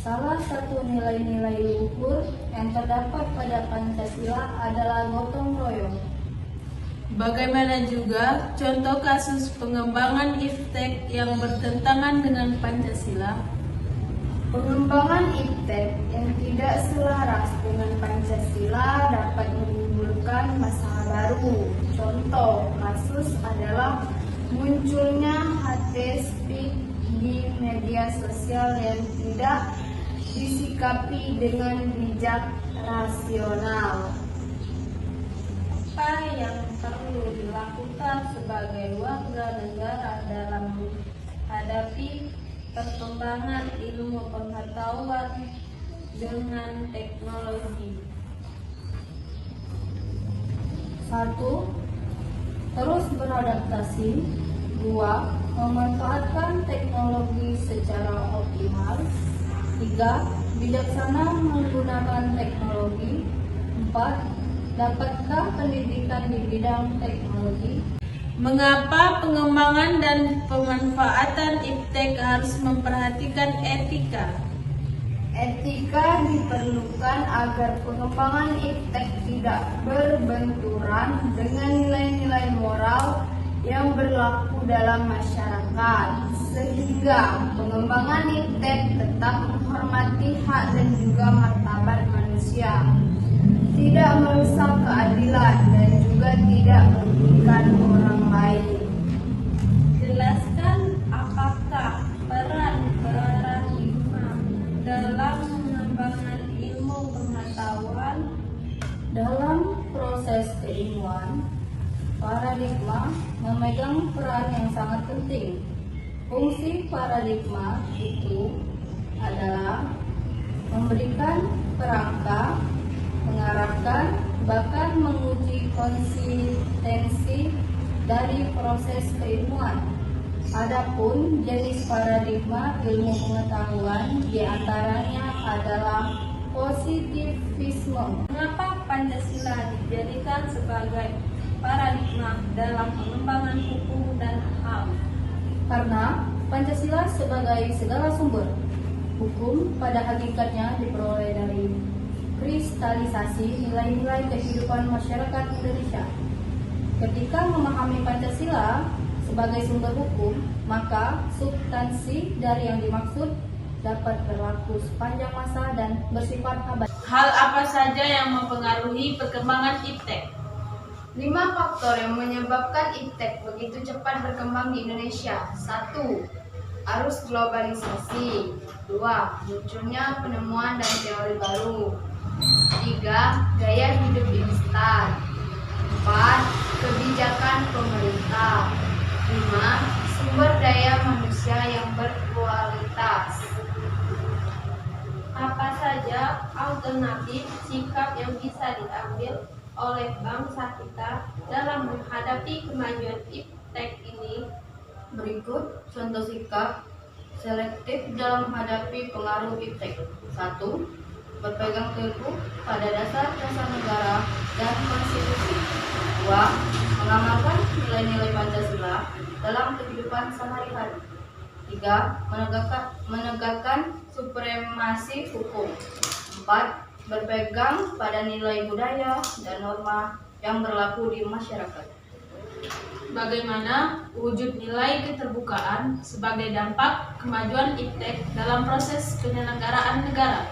Salah satu nilai-nilai luhur yang terdapat pada Pancasila adalah gotong royong. Bagaimana juga contoh kasus pengembangan IPTEK yang bertentangan dengan Pancasila? Pengembangan IPTEK yang tidak selaras dengan Pancasila dapat menimbulkan masalah baru. Contoh kasus adalah munculnya hate speech di media sosial yang tidak disikapi dengan bijak rasional. Apa yang perlu dilakukan sebagai warga negara dalam menghadapi perkembangan ilmu pengetahuan dengan teknologi? 1. Terus beradaptasi. 2. Memanfaatkan teknologi secara optimal. 3. Bijaksana menggunakan teknologi. 4. Dapatkan pendidikan di bidang teknologi. Mengapa pengembangan dan pemanfaatan IPTEK harus memperhatikan etika? Etika diperlukan agar pengembangan IPTEK tidak berbenturan dengan nilai-nilai moral yang berlaku dalam masyarakat, sehingga pengembangan IPTEK tetap menghormati hak dan juga martabat manusia, tidak merusak keadilan, dan juga tidak merugikan orang lain. Jelaskan apakah peran paradigma dalam mengembangkan ilmu pengetahuan. Dalam proses keilmuan, paradigma memegang peran yang sangat penting. Fungsi paradigma itu adalah memberikan kerangka, mengarahkan, bahkan menguji konsistensi dari proses keilmuan. Adapun jenis paradigma ilmu pengetahuan diantaranya adalah positivisme. Mengapa Pancasila dijadikan sebagai paradigma dalam pengembangan hukum dan HAM? Karena Pancasila sebagai segala sumber hukum pada hakikatnya diperoleh dari kristalisasi nilai-nilai kehidupan masyarakat Indonesia. Ketika memahami Pancasila sebagai sumber hukum, maka substansi dari yang dimaksud dapat berlaku sepanjang masa dan bersifat abadi. Hal apa saja yang mempengaruhi perkembangan IPTEK? 5 faktor yang menyebabkan IPTEK begitu cepat berkembang di Indonesia. 1. Arus globalisasi. 2. Munculnya penemuan dan teori baru. 3. Gaya hidup instan. 4. Kebijakan pemerintah. 5. Sumber daya manusia yang berkualitas. Apa saja alternatif sikap yang bisa diambil oleh bangsa kita dalam menghadapi kemajuan iptek ini? Berikut contoh sikap selektif dalam menghadapi pengaruh iptek. 1. Berpegang teguh pada dasar-dasar negara dan konstitusi. 2. Mengamalkan nilai-nilai Pancasila dalam kehidupan sehari-hari. 3. Menegakkan supremasi hukum. 4. Berpegang pada nilai budaya dan norma yang berlaku di masyarakat. Bagaimana wujud nilai keterbukaan sebagai dampak kemajuan iptek dalam proses penyelenggaraan negara?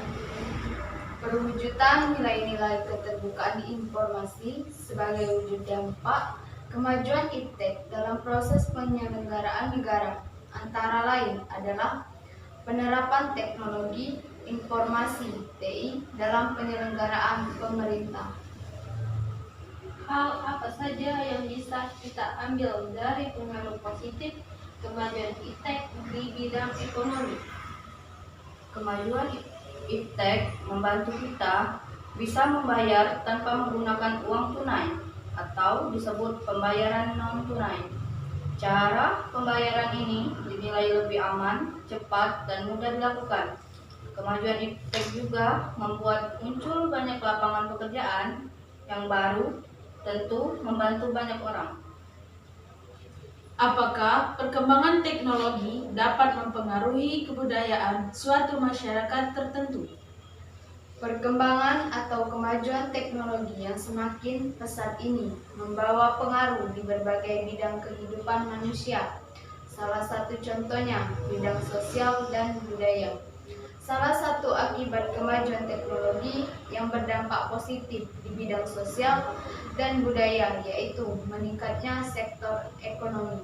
Perwujudan nilai-nilai keterbukaan informasi sebagai wujud dampak kemajuan iptek dalam proses penyelenggaraan negara antara lain adalah penerapan teknologi informasi (TI) dalam penyelenggaraan pemerintah. Hal apa saja yang bisa kita ambil dari pengaruh positif kemajuan iptek di bidang ekonomi? Kemajuan iptek membantu kita bisa membayar tanpa menggunakan uang tunai atau disebut pembayaran non tunai. Cara pembayaran ini dinilai lebih aman, cepat, dan mudah dilakukan. Kemajuan iptek juga membuat muncul banyak lapangan pekerjaan yang baru, tentu membantu banyak orang. Apakah perkembangan teknologi dapat mempengaruhi kebudayaan suatu masyarakat tertentu? Perkembangan atau kemajuan teknologi yang semakin pesat ini membawa pengaruh di berbagai bidang kehidupan manusia. Salah satu contohnya bidang sosial dan budaya. Salah satu akibat kemajuan teknologi yang berdampak positif di bidang sosial dan budaya yaitu meningkatnya sektor ekonomi.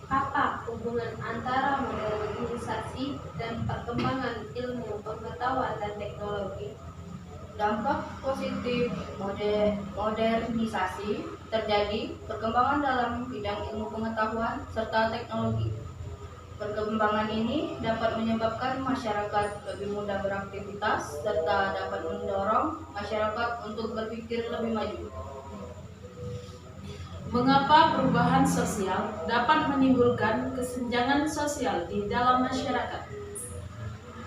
Apa hubungan antara modernisasi dan perkembangan ilmu pengetahuan dan teknologi? Dampak positif modernisasi terjadi perkembangan dalam bidang ilmu pengetahuan serta teknologi. Perkembangan ini dapat menyebabkan masyarakat lebih mudah beraktivitas serta dapat mendorong masyarakat untuk berpikir lebih maju. Mengapa perubahan sosial dapat menimbulkan kesenjangan sosial di dalam masyarakat?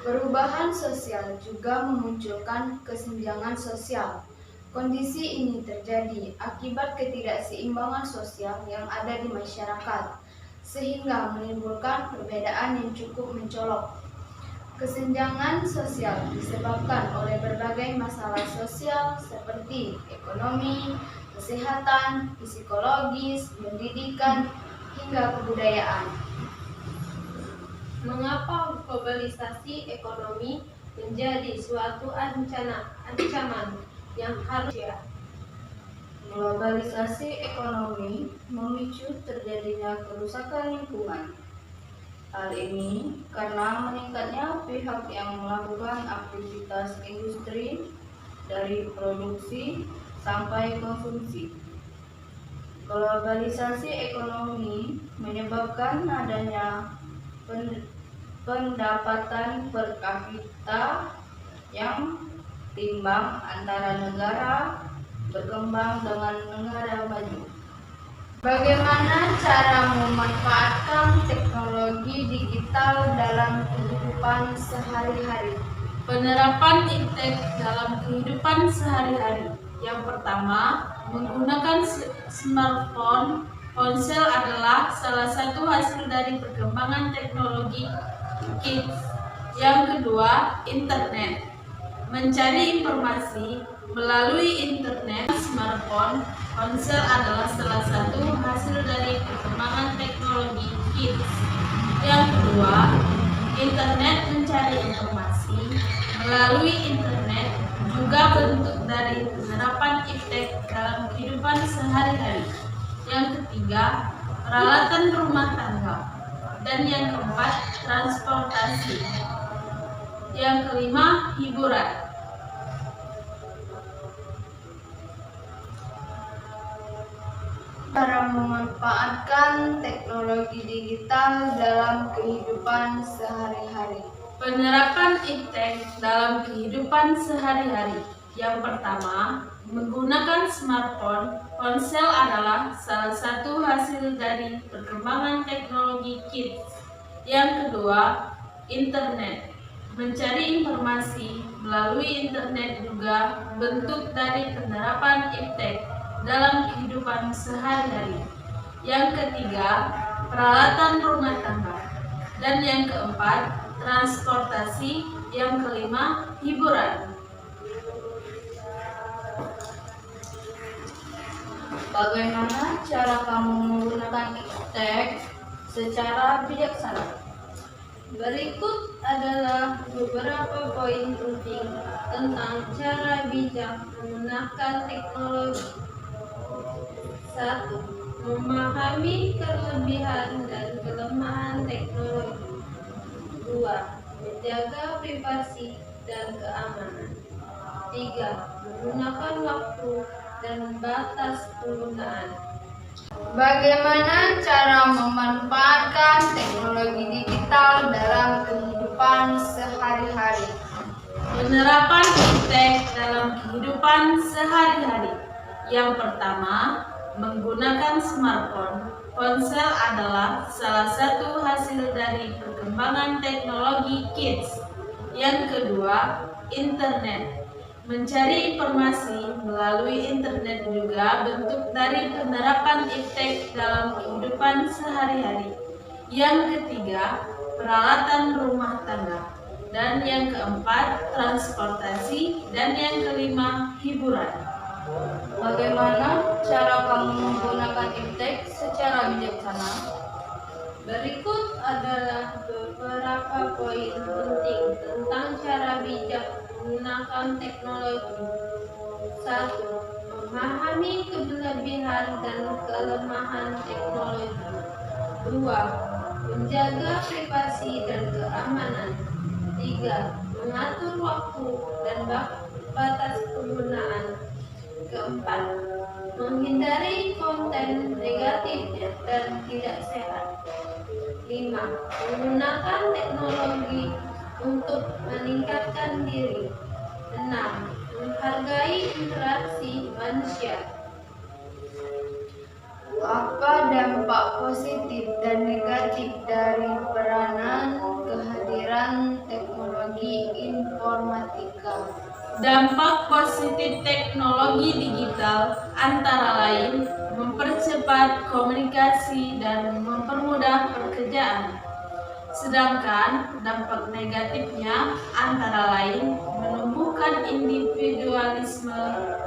Perubahan sosial juga memunculkan kesenjangan sosial. Kondisi ini terjadi akibat ketidakseimbangan sosial yang ada di masyarakat, sehingga menimbulkan perbedaan yang cukup mencolok. Kesenjangan sosial disebabkan oleh berbagai masalah sosial seperti ekonomi, kesehatan, psikologis, pendidikan, hingga kebudayaan. Mengapa globalisasi ekonomi menjadi suatu ancaman yang harus Globalisasi ekonomi memicu terjadinya kerusakan lingkungan. Hal ini karena meningkatnya pihak yang melakukan aktivitas industri dari produksi sampai konsumsi. Globalisasi ekonomi menyebabkan adanya pendapatan per kapita yang timbang antara negara berkembang dengan negara maju. Bagaimana cara memanfaatkan teknologi digital dalam kehidupan sehari-hari? Penerapan iptek dalam kehidupan sehari-hari. Yang pertama, menggunakan smartphone. Ponsel adalah salah satu hasil dari perkembangan teknologi kids. Yang kedua, internet. Mencari informasi melalui internet, smartphone, ponsel adalah salah satu hasil dari perkembangan teknologi kids. Yang kedua, internet mencari informasi melalui internet juga bentuk dari penerapan iptek dalam kehidupan sehari-hari. Yang ketiga, peralatan rumah tangga. Dan yang keempat, transportasi. Yang kelima, hiburan. Cara memanfaatkan teknologi digital dalam kehidupan sehari-hari. Penerapan iptek dalam kehidupan sehari-hari. Yang pertama, menggunakan smartphone. Ponsel adalah salah satu hasil dari perkembangan teknologi kids. Yang kedua, internet. Mencari informasi melalui internet juga bentuk dari penerapan iptek dalam kehidupan sehari-hari. Yang ketiga, peralatan rumah tangga. Dan yang keempat, transportasi. Yang kelima, hiburan. Bagaimana cara kamu menggunakan iptek secara bijaksana? Berikut adalah beberapa poin penting tentang cara bijak menggunakan teknologi. 1. Memahami kelebihan dan kelemahan teknologi. 2. Menjaga privasi dan keamanan. 3. Menggunakan waktu dan batas penggunaan. Bagaimana cara memanfaatkan teknologi digital dalam kehidupan sehari-hari? Penerapan iptek dalam kehidupan sehari-hari. Yang pertama, menggunakan smartphone. Ponsel adalah salah satu hasil dari perkembangan teknologi kids. Yang kedua, internet. Mencari informasi melalui internet juga bentuk dari penerapan iptek dalam kehidupan sehari-hari. Yang ketiga, peralatan rumah tangga. Dan yang keempat, transportasi. Dan yang kelima, hiburan. Bagaimana cara kamu menggunakan iptek secara bijaksana? Berikut adalah beberapa poin penting tentang cara bijak menggunakan teknologi. 1. Memahami kelebihan dan kelemahan teknologi. 2. Menjaga privasi dan keamanan. 3. Mengatur waktu dan batas penggunaan. 4. Menghindari konten negatif dan tidak sehat. 5. Menggunakan teknologi untuk meningkatkan diri. 6. Menghargai interaksi manusia. Apa dampak positif dan negatif dari peranan kehadiran teknologi informatika? Dampak positif teknologi digital antara lain mempercepat komunikasi dan mempermudah pekerjaan. Sedangkan dampak negatifnya antara lain menumbuhkan individualisme,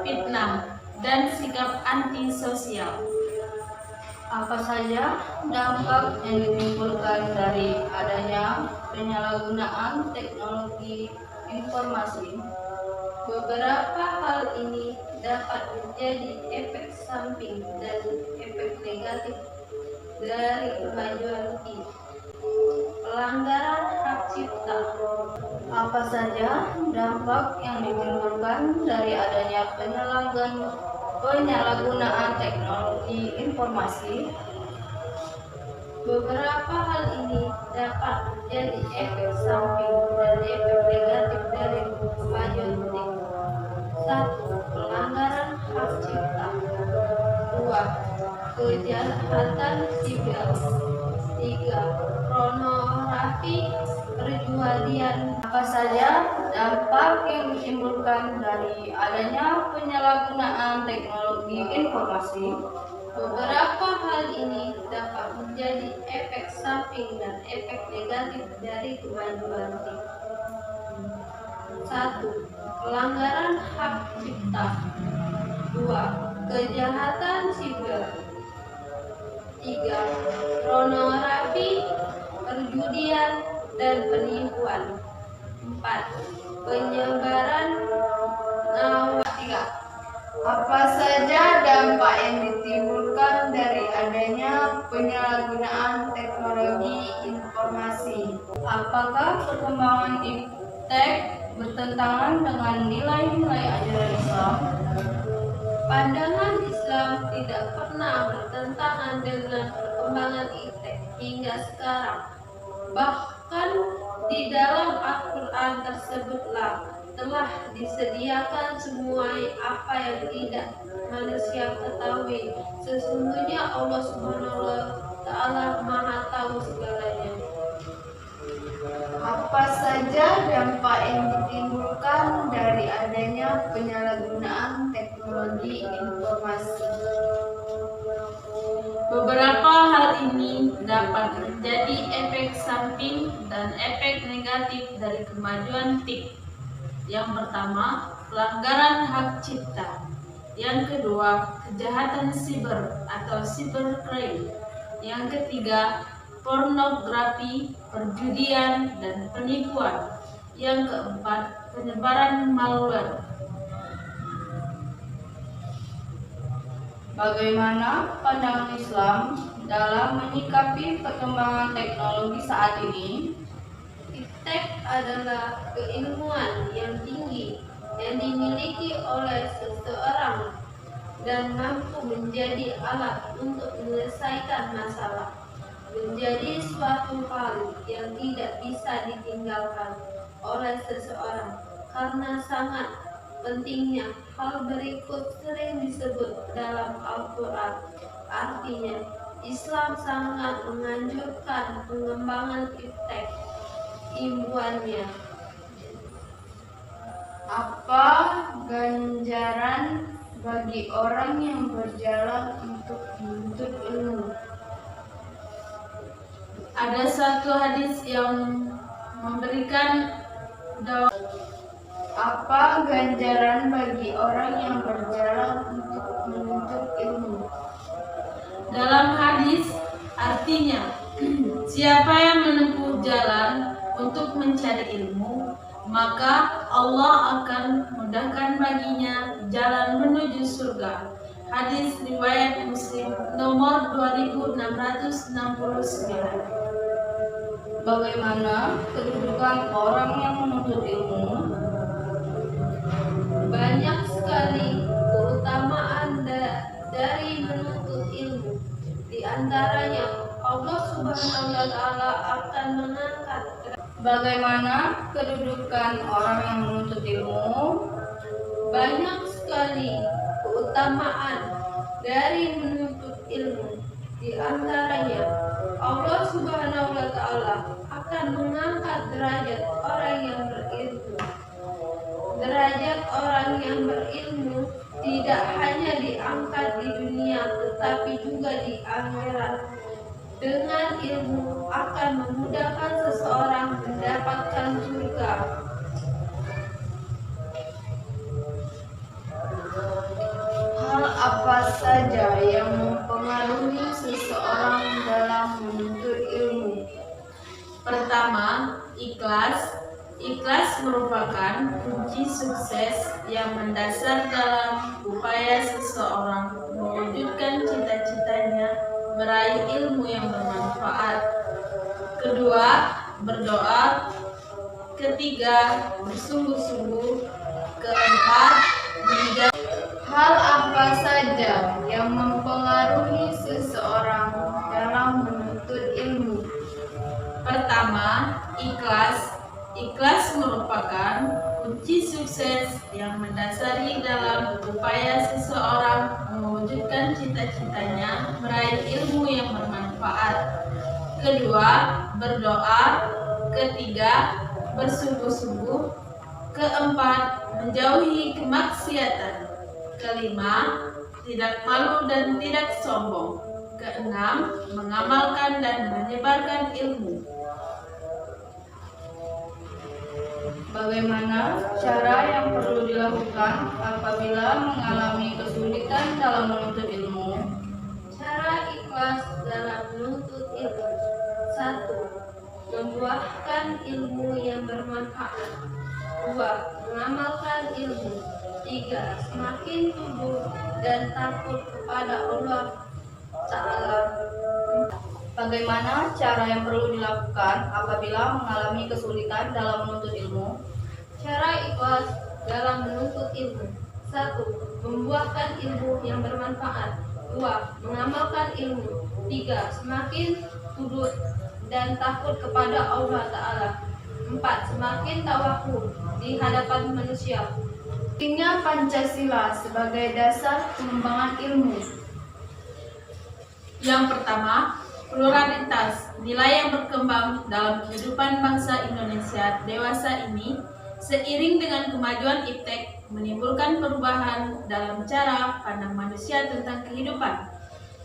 fitnah, dan sikap antisosial. Apa saja dampak yang ditimbulkan dari adanya penyalahgunaan teknologi informasi? Beberapa hal ini dapat menjadi efek samping dan efek negatif dari kemajuan ini. Pelanggaran hak cipta. Apa saja dampak yang ditimbulkan dari adanya penyalahgunaan teknologi informasi? Beberapa hal ini dapat menjadi efek samping dan efek negatif dari kemajuan teknologi. 1. Pelanggaran hak cipta. 2. Kejahatan siber. 3. Pornografi perjudian. Apa saja dampak yang ditimbulkan dari adanya penyalahgunaan teknologi informasi? Beberapa hal ini dapat menjadi efek samping dan efek negatif dari kemajuan teknologi. 1. Pelanggaran hak cipta. 2. Kejahatan siber. 3. Pornografi, perjudian, dan penipuan. 4. Penyebaran narkotika. Apa saja dampak yang ditimbulkan dari adanya penyalahgunaan teknologi informasi? Apakah perkembangan iptek bertentangan dengan nilai-nilai ajaran Islam? Pandangan Islam Islam tidak pernah bertentangan dengan perkembangan iptek hingga sekarang. Bahkan di dalam Al-Quran tersebutlah telah disediakan semua apa yang tidak manusia ketahui. Sesungguhnya Allah Subhanahu wa Ta'ala Maha Tahu segalanya. Apa saja dampak yang ditimbulkan dari adanya penyalahgunaan teknologi informasi? Beberapa hal ini dapat menjadi efek samping dan efek negatif dari kemajuan TIK. Yang pertama, pelanggaran hak cipta. Yang kedua, kejahatan siber atau cybercrime. Yang ketiga, pornografi, perjudian, dan penipuan. Yang keempat, penyebaran malware. Bagaimana pandangan Islam dalam menyikapi perkembangan teknologi saat ini? Iptek adalah keilmuan yang tinggi yang dimiliki oleh seseorang dan mampu menjadi alat untuk menyelesaikan masalah, menjadi suatu hal yang tidak bisa ditinggalkan oleh seseorang karena sangat pentingnya. Hal berikut sering disebut dalam Al-Quran. Artinya, Islam sangat menganjurkan pengembangan iptek ilmuannya. Apa ganjaran bagi orang yang berjalan untuk menuntut ilmu? Ada satu hadis yang memberikan Apa ganjaran bagi orang yang berjalan untuk menuntut ilmu? dalam hadis artinya, siapa yang menempuh jalan untuk mencari ilmu, maka Allah akan mudahkan baginya jalan menuju surga. Hadis riwayat Muslim nomor 2669. Bagaimana kedudukan orang yang menuntut ilmu? Banyak sekali keutamaan dari menuntut ilmu. Di antaranya, Allah Subhanahu wa Ta'ala akan mengangkat. Bagaimana kedudukan orang yang menuntut ilmu? Banyak sekali keutamaan dari menuntut ilmu. Di antaranya, Allah Subhanahu wa Ta'ala akan mengangkat derajat orang yang berilmu. Derajat orang yang berilmu tidak hanya diangkat di dunia, tetapi juga di akhirat. Dengan ilmu akan memudahkan seseorang mendapatkan surga. Hal apa saja yang mempengaruhi seseorang dalam menuntut ilmu? Pertama, ikhlas. Ikhlas merupakan kunci sukses yang mendasar dalam upaya seseorang mewujudkan cita-citanya meraih ilmu yang bermanfaat. Kedua, berdoa. Ketiga, bersungguh-sungguh. Keempat, menjauhi. Hal apa saja yang mempengaruhi seseorang dalam menuntut ilmu? Pertama, ikhlas. Ikhlas merupakan kunci sukses yang mendasari dalam upaya seseorang mewujudkan cita-citanya meraih ilmu yang bermanfaat. Kedua, berdoa. Ketiga, bersungguh-sungguh. Keempat, menjauhi kemaksiatan. Kelima, tidak malu dan tidak sombong. Keenam, mengamalkan dan menyebarkan ilmu. Bagaimana cara yang perlu dilakukan apabila mengalami kesulitan dalam menuntut ilmu? Cara ikhlas dalam menuntut ilmu. 1. Membuahkan ilmu yang bermanfaat. 2. Mengamalkan ilmu. 3. Semakin tunduk dan takut kepada Allah Ta'ala. Bagaimana cara yang perlu dilakukan apabila mengalami kesulitan dalam menuntut ilmu? Cara ikhlas dalam menuntut ilmu. 1. membuahkan ilmu yang bermanfaat. 2. Mengamalkan ilmu. 3. Semakin tunduk dan takut kepada Allah Ta'ala. 4. Semakin tawakul di hadapan manusia. Pentingnya Pancasila sebagai dasar pengembangan ilmu. Yang pertama, pluralitas, nilai yang berkembang dalam kehidupan bangsa Indonesia dewasa ini seiring dengan kemajuan iptek menimbulkan perubahan dalam cara pandang manusia tentang kehidupan.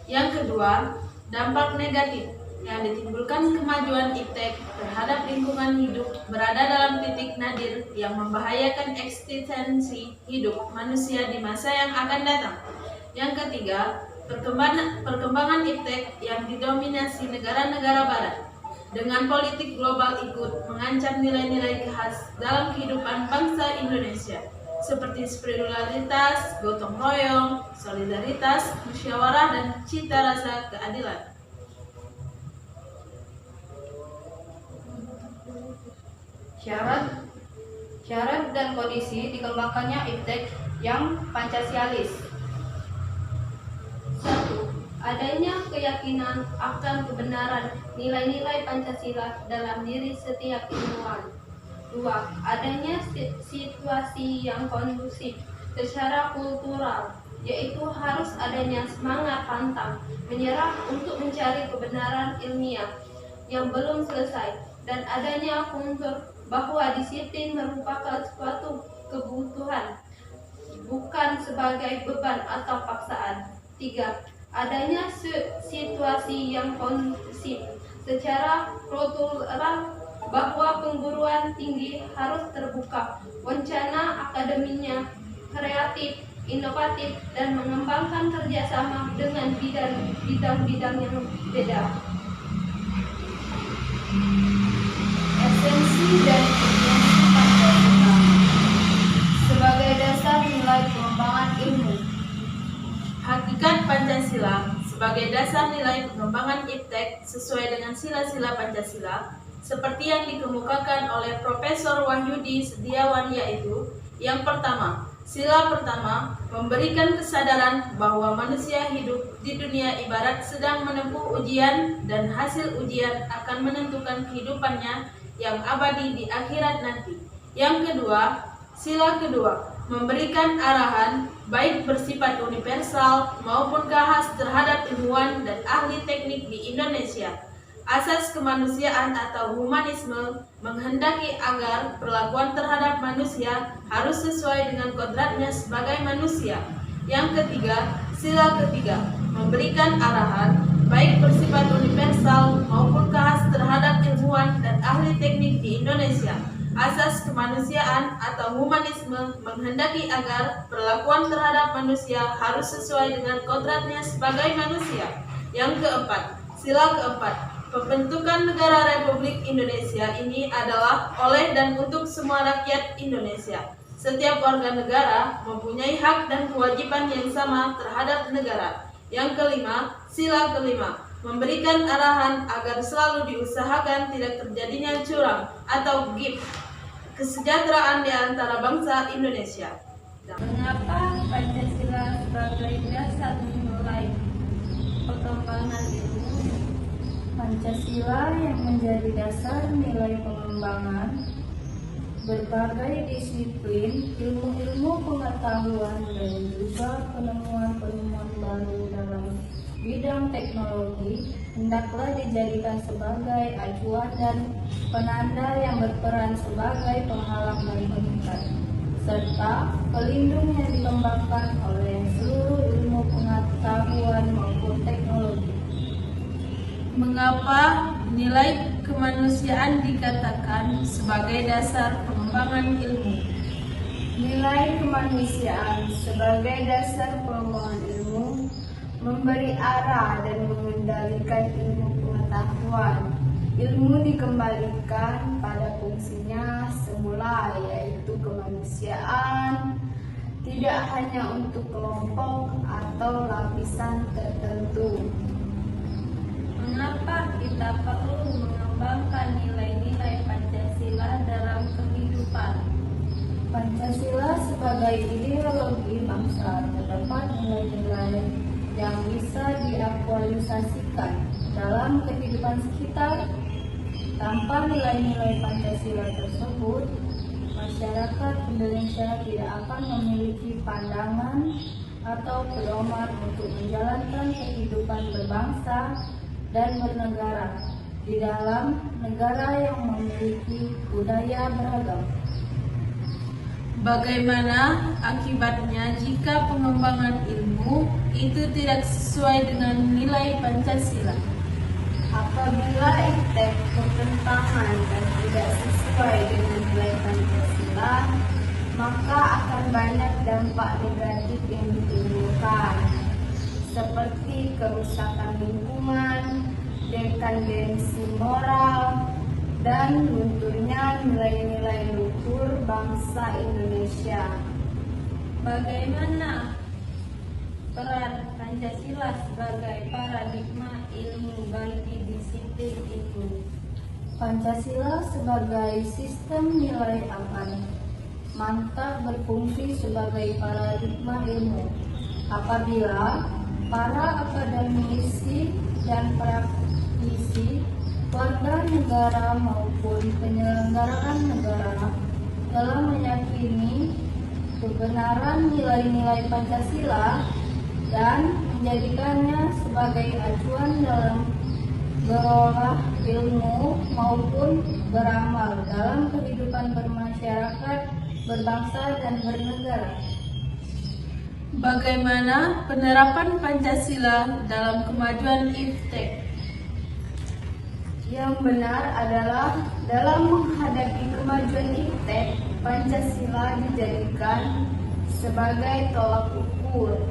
Yang kedua, dampak negatif yang ditimbulkan kemajuan iptek terhadap lingkungan hidup berada dalam titik nadir yang membahayakan eksistensi hidup manusia di masa yang akan datang. Yang ketiga, perkembangan iptek yang didominasi negara-negara barat dengan politik global ikut mengancam nilai-nilai khas dalam kehidupan bangsa Indonesia seperti spiritualitas, gotong royong, solidaritas, musyawarah, dan cita rasa keadilan. Syarat dan kondisi dikembangkannya iptek yang Pancasialis. 1. Adanya keyakinan akan kebenaran nilai-nilai Pancasila dalam diri setiap ilmuwan. 2. Adanya situasi yang kondusif secara kultural, yaitu harus adanya semangat pantang menyerah untuk mencari kebenaran ilmiah yang belum selesai, dan adanya unsur bahwa disiplin merupakan suatu kebutuhan, bukan sebagai beban atau paksaan. 3. Adanya situasi yang kondusif secara kultural, bahwa perguruan tinggi harus terbuka, wacana akademinya kreatif, inovatif, dan mengembangkan kerjasama dengan bidang-bidang yang beda. Esensi dan urgensi Pancasila sebagai dasar nilai pengembangan ilmu. Hakikat Pancasila sebagai dasar nilai pengembangan iptek sesuai dengan sila-sila Pancasila seperti yang dikemukakan oleh Profesor Wahyudi Setiawan, yaitu yang pertama, sila pertama memberikan kesadaran bahwa manusia hidup di dunia ibarat sedang menempuh ujian dan hasil ujian akan menentukan kehidupannya yang abadi di akhirat nanti. Yang kedua, sila kedua memberikan arahan baik bersifat universal maupun khas terhadap ilmuwan dan ahli teknik di Indonesia. Asas kemanusiaan atau humanisme menghendaki agar perlakuan terhadap manusia harus sesuai dengan kodratnya sebagai manusia. Yang ketiga, sila ketiga memberikan arahan baik bersifat universal maupun khas terhadap ilmuwan dan ahli teknik di Indonesia. Asas kemanusiaan atau humanisme menghendaki agar perlakuan terhadap manusia harus sesuai dengan kodratnya sebagai manusia. Yang keempat, sila keempat, pembentukan negara Republik Indonesia ini adalah oleh dan untuk semua rakyat Indonesia. Setiap warga negara mempunyai hak dan kewajiban yang sama terhadap negara. Yang kelima, sila kelima, memberikan arahan agar selalu diusahakan tidak terjadinya curang atau gift, kesejahteraan di antara bangsa Indonesia. Mengapa Pancasila sebagai dasar nilai perkembangan ilmu? Pancasila yang menjadi dasar nilai pengembangan berbagai disiplin, ilmu-ilmu pengetahuan, dan juga penemuan-penemuan baru dalam bidang teknologi hendaklah dijadikan sebagai acuan dan penanda yang berperan sebagai penghalang dan pengikat, serta pelindung yang dikembangkan oleh seluruh ilmu pengetahuan maupun teknologi. Mengapa nilai kemanusiaan dikatakan sebagai dasar pengembangan ilmu? Nilai kemanusiaan sebagai dasar pengembangan ilmu memberi arah dan mengendalikan ilmu pengetahuan. Ilmu dikembalikan pada fungsinya semula, yaitu kemanusiaan, tidak hanya untuk kelompok atau lapisan tertentu. Mengapa kita perlu mengembangkan nilai-nilai Pancasila dalam kehidupan? Pancasila sebagai ideologi bangsa terdapat nilai-nilai yang bisa diaktualisasikan dalam kehidupan sekitar. Tanpa nilai-nilai Pancasila tersebut, masyarakat Indonesia tidak akan memiliki pandangan atau pedoman untuk menjalankan kehidupan berbangsa dan bernegara di dalam negara yang memiliki budaya beragam. Bagaimana akibatnya jika pengembangan ilmu itu tidak sesuai dengan nilai Pancasila? Apabila iptek bertentangan dan tidak sesuai dengan nilai Pancasila, maka akan banyak dampak negatif yang ditimbulkan, seperti kerusakan lingkungan, dekandensi moral, dan lunturnya nilai-nilai luhur bangsa Indonesia. Bagaimana peran Pancasila sebagai paradigma ilmu bagi disiplin ilmu? Pancasila sebagai sistem nilai akan mantap berfungsi sebagai paradigma ilmu apabila para akademisi dan praktisi, warga negara maupun penyelenggaraan negara dalam meyakini kebenaran nilai-nilai Pancasila dan menjadikannya sebagai acuan dalam berolah ilmu maupun beramal dalam kehidupan bermasyarakat, berbangsa, dan bernegara. Bagaimana penerapan Pancasila dalam kemajuan iptek? Yang benar adalah dalam menghadapi kemajuan iptek, Pancasila dijadikan sebagai tolak ukur,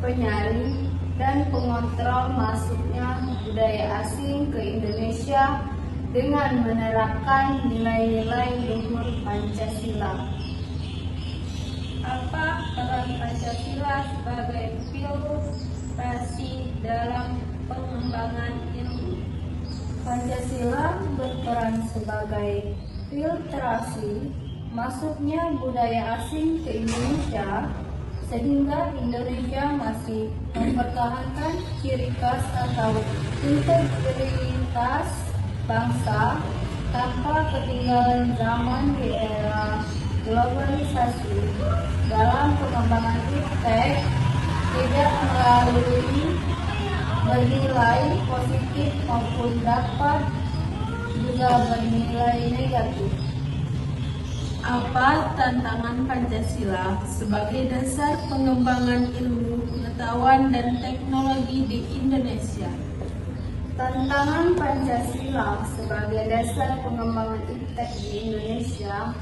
penyaring, dan pengontrol masuknya budaya asing ke Indonesia dengan menerapkan nilai-nilai luhur Pancasila. Apa peran Pancasila sebagai filtrasi dalam pengembangan ilmu? Pancasila berperan sebagai filtrasi masuknya budaya asing ke Indonesia, sehingga Indonesia masih mempertahankan ciri khas atau integritas bangsa tanpa ketinggalan zaman di era globalisasi. Dalam pengembangan iptek tidak melalui bernilai positif maupun dapat juga bernilai negatif. Apa tantangan Pancasila sebagai dasar pengembangan ilmu pengetahuan dan teknologi di Indonesia? Tantangan Pancasila sebagai dasar pengembangan iptek di Indonesia: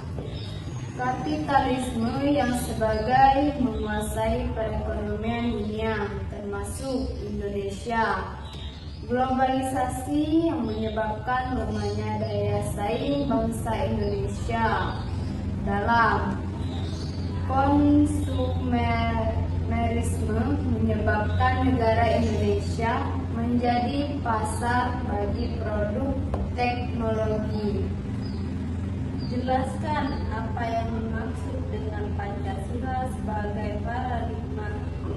kapitalisme yang sebagai menguasai perekonomian dunia termasuk Indonesia, globalisasi yang menyebabkan lemahnya daya saing bangsa Indonesia dalam konsumerisme menyebabkan negara Indonesia menjadi pasar bagi produk teknologi. Jelaskan apa yang dimaksud dengan Pancasila sebagai paradigma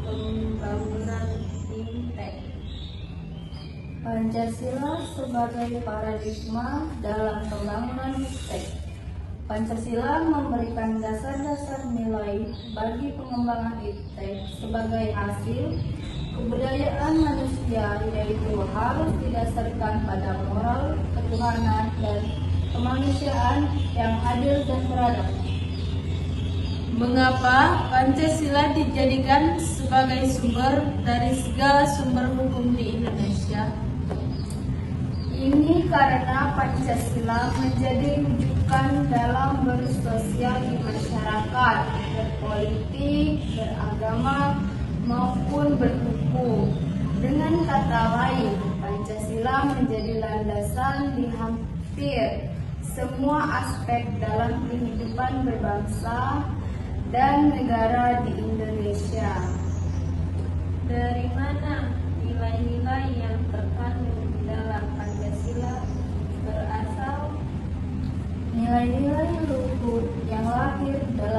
pembangunan iptek. Pancasila sebagai paradigma dalam pembangunan iptek. Pancasila memberikan dasar-dasar nilai bagi pengembangan iptek sebagai hasil kebudayaan manusia, yaitu harus didasarkan pada moral, ketuhanan, dan kemanusiaan yang adil dan beradab. Mengapa Pancasila dijadikan sebagai sumber dari segala sumber hukum di Indonesia? Ini karena Pancasila menjadi rujukan dalam bersosial di masyarakat, berpolitik, beragama, maupun berhukum. Dengan kata lain, Pancasila menjadi landasan di hampir semua aspek dalam kehidupan berbangsa dan negara di Indonesia. Dari mana nilai-nilai yang terkandung dalam Pancasila berasal? Nilai-nilai luhur yang lahir dalam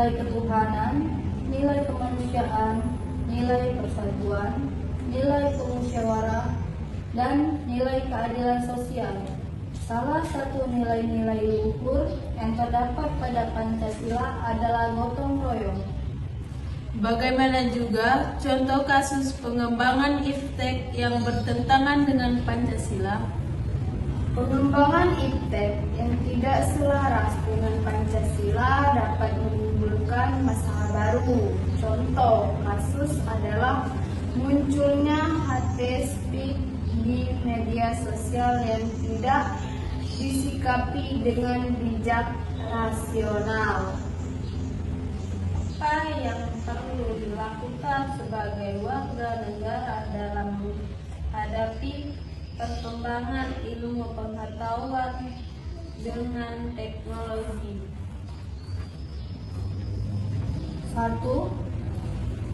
nilai ketuhanan, nilai kemanusiaan, nilai persatuan, nilai kemusyawarah, dan nilai keadilan sosial. Salah satu nilai-nilai luhur yang terdapat pada Pancasila adalah gotong royong. Bagaimana juga contoh kasus pengembangan iptek yang bertentangan dengan Pancasila? Pengembangan iptek yang tidak selaras dengan Pancasila dapat menimbulkan masalah baru. Contoh kasus adalah munculnya hate speech di media sosial yang tidak disikapi dengan bijak rasional. Apa yang perlu dilakukan sebagai warga negara dalam menghadapi perkembangan ilmu pengetahuan dengan teknologi? 1.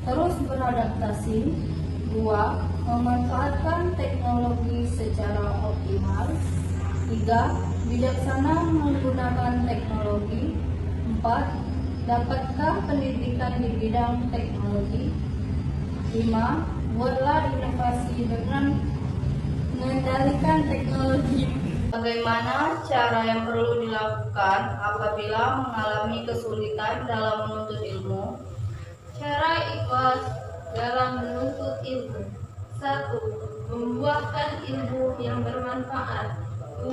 Terus beradaptasi. 2. Memanfaatkan teknologi secara optimal. 3. Bijaksana menggunakan teknologi. 4. Dapatkan pendidikan di bidang teknologi. 5. Buatlah inovasi dengan mengendalikan teknologi. Bagaimana cara yang perlu dilakukan apabila mengalami kesulitan dalam menuntut ilmu? Cara ikhlas dalam menuntut ilmu. 1. Membuahkan ilmu yang bermanfaat. 2.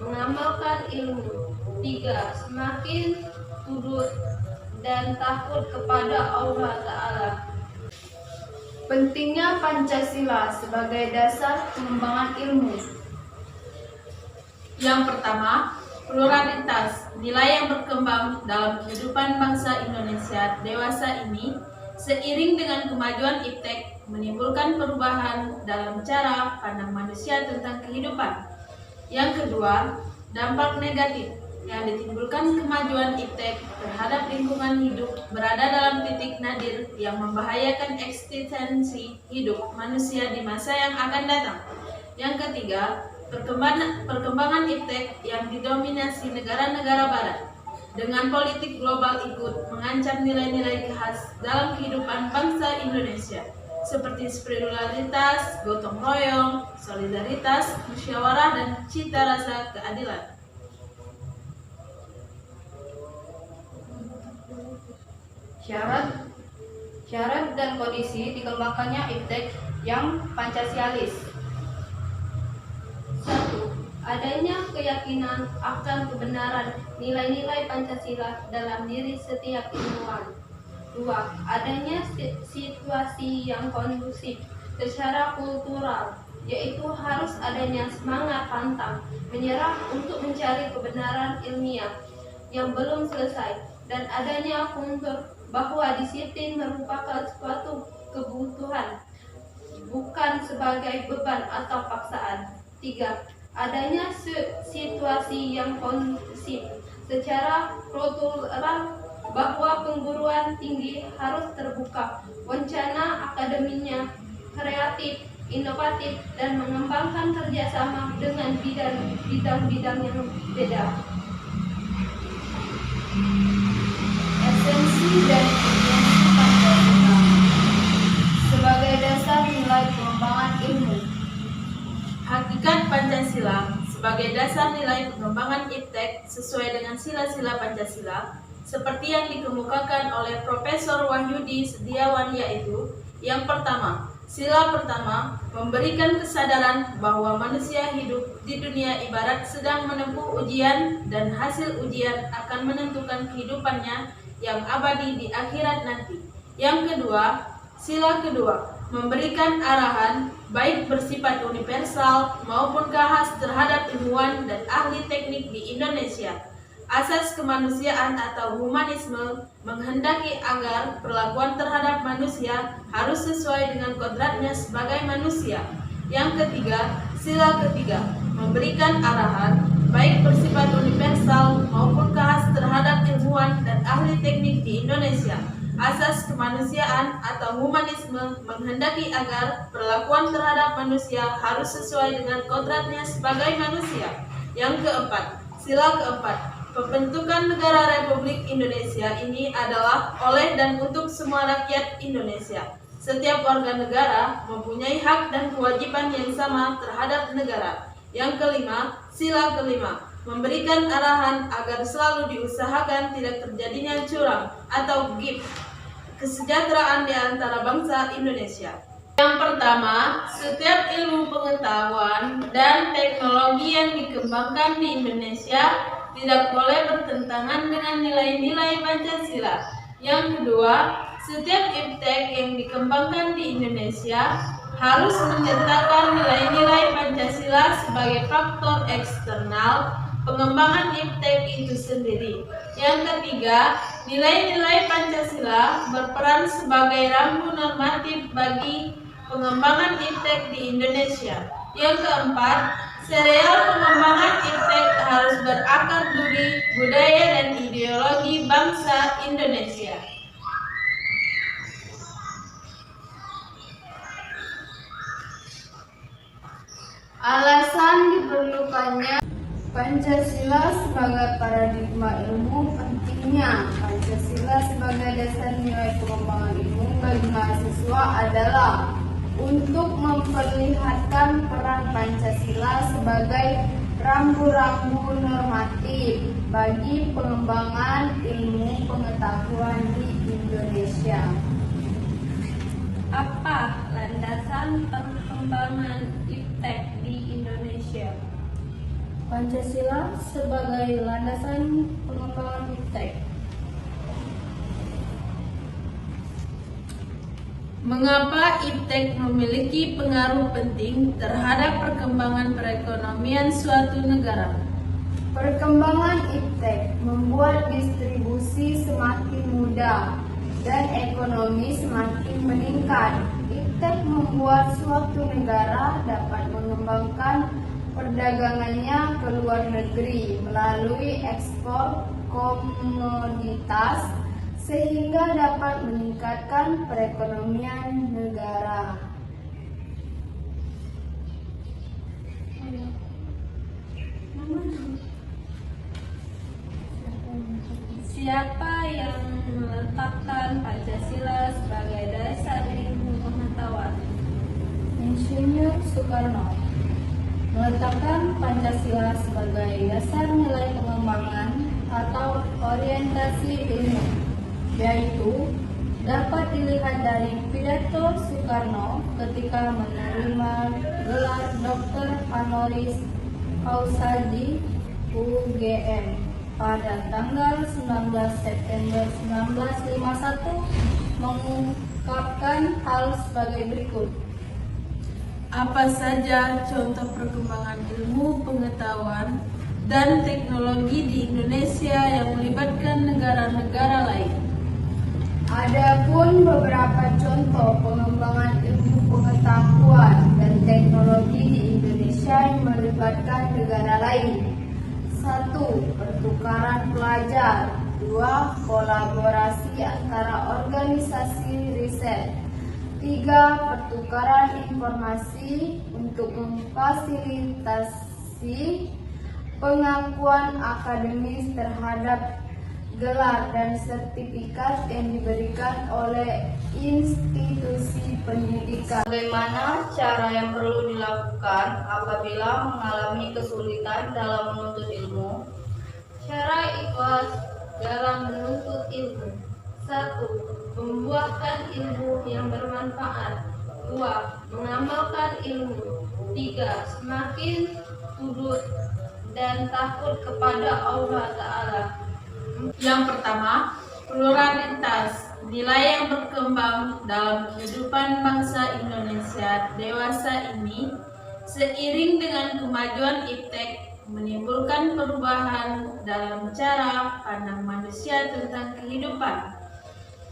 Mengamalkan ilmu. 3. Semakin turut dan takut kepada Allah Ta'ala. Pentingnya Pancasila sebagai dasar pengembangan ilmu. Yang pertama, pluralitas, nilai yang berkembang dalam kehidupan bangsa Indonesia dewasa ini seiring dengan kemajuan iptek menimbulkan perubahan dalam cara pandang manusia tentang kehidupan. Yang kedua, dampak negatif yang ditimbulkan kemajuan iptek terhadap lingkungan hidup berada dalam titik nadir yang membahayakan eksistensi hidup manusia di masa yang akan datang. Yang ketiga, perkembangan iptek yang didominasi negara-negara barat dengan politik global ikut mengancam nilai-nilai khas dalam kehidupan bangsa Indonesia seperti spiritualitas, gotong royong, solidaritas, musyawarah, dan cita rasa keadilan. Syarat dan kondisi dikembangkannya iptek yang Pancasialis. 1. Adanya keyakinan akan kebenaran nilai-nilai Pancasila dalam diri setiap ilmuwan. 2. Adanya situasi yang kondusif secara kultural, yaitu harus adanya semangat pantang menyerah untuk mencari kebenaran ilmiah yang belum selesai, dan adanya kultur bahwa disiplin merupakan suatu kebutuhan, bukan sebagai beban atau paksaan. 3. Adanya situasi yang kondusif secara kultural bahwa perguruan tinggi harus terbuka, wacana akademinya kreatif, inovatif, dan mengembangkan kerjasama dengan bidang-bidang yang beda. Esensi dan urgensi Pancasila sebagai dasar nilai pengembangan ilmu. Hakikat Pancasila sebagai dasar nilai pengembangan iptek sesuai dengan sila-sila Pancasila seperti yang dikemukakan oleh Profesor Wahyudi Setiawan, yaitu yang pertama, sila pertama memberikan kesadaran bahwa manusia hidup di dunia ibarat sedang menempuh ujian dan hasil ujian akan menentukan kehidupannya yang abadi di akhirat nanti. Yang kedua, sila kedua memberikan arahan baik bersifat universal maupun khas terhadap ilmuwan dan ahli teknik di Indonesia. Asas kemanusiaan atau humanisme menghendaki agar perlakuan terhadap manusia harus sesuai dengan kodratnya sebagai manusia. Yang ketiga, sila ketiga memberikan arahan baik bersifat universal maupun khas terhadap ilmuwan dan ahli teknik di Indonesia. Asas kemanusiaan atau humanisme menghendaki agar perlakuan terhadap manusia harus sesuai dengan kodratnya sebagai manusia. Yang keempat, sila keempat Pembentukan negara Republik Indonesia ini adalah oleh dan untuk semua rakyat Indonesia. Setiap warga negara mempunyai hak dan kewajiban yang sama terhadap negara. Yang kelima, sila kelima, memberikan arahan agar selalu diusahakan tidak terjadinya curang atau gift, kesejahteraan di antara bangsa Indonesia. Yang pertama, setiap ilmu pengetahuan dan teknologi yang dikembangkan di Indonesia tidak boleh bertentangan dengan nilai-nilai Pancasila. Yang kedua, setiap iptek yang dikembangkan di Indonesia harus menyertakan nilai-nilai Pancasila sebagai faktor eksternal pengembangan iptek itu sendiri. Yang ketiga, nilai-nilai Pancasila berperan sebagai rambu normatif bagi pengembangan iptek di Indonesia. Yang keempat, serial pengembangan iptek harus berakar budi, budaya, dan ideologi bangsa Indonesia. Alasan diperlukannya Pancasila sebagai paradigma ilmu. Pentingnya Pancasila sebagai dasar nilai pengembangan ilmu bagi mahasiswa adalah untuk memperlihatkan peran Pancasila sebagai rambu-rambu normatif bagi pengembangan ilmu pengetahuan di Indonesia. Apa landasan perkembangan iptek di Indonesia? Pancasila sebagai landasan pengembangan iptek. Mengapa iptek memiliki pengaruh penting terhadap perkembangan perekonomian suatu negara? Perkembangan iptek membuat distribusi semakin mudah dan ekonomi semakin meningkat. Iptek membuat suatu negara dapat mengembangkan perdagangannya ke luar negeri melalui ekspor komoditas sehingga dapat meningkatkan perekonomian negara. Siapa yang meletakkan Pancasila sebagai dasar ilmu pengetahuan? Insinyur Soekarno meletakkan Pancasila sebagai dasar nilai pengembangan atau orientasi ilmu, yaitu dapat dilihat dari pidato Soekarno ketika menerima gelar Dr. Honoris Causa di UGM pada tanggal 19 September 1951 mengungkapkan hal sebagai berikut. Apa saja contoh perkembangan ilmu pengetahuan dan teknologi di Indonesia yang melibatkan negara-negara lain? Adapun beberapa contoh pengembangan ilmu pengetahuan dan teknologi di Indonesia yang melibatkan negara lain. 1. Pertukaran pelajar. 2. Kolaborasi antara organisasi riset. 3. Pertukaran informasi untuk memfasilitasi pengakuan akademis terhadap gelar dan sertifikat yang diberikan oleh institusi pendidikan. Bagaimana cara yang perlu dilakukan apabila mengalami kesulitan dalam menuntut ilmu? Cara ikhlas dalam menuntut ilmu. 1. Membuahkan ilmu yang bermanfaat. 2. Mengamalkan ilmu. 3. Semakin tunduk dan takut kepada Allah Ta'ala. Yang pertama, pluralitas, nilai yang berkembang dalam kehidupan bangsa Indonesia dewasa ini seiring dengan kemajuan iptek menimbulkan perubahan dalam cara pandang manusia tentang kehidupan.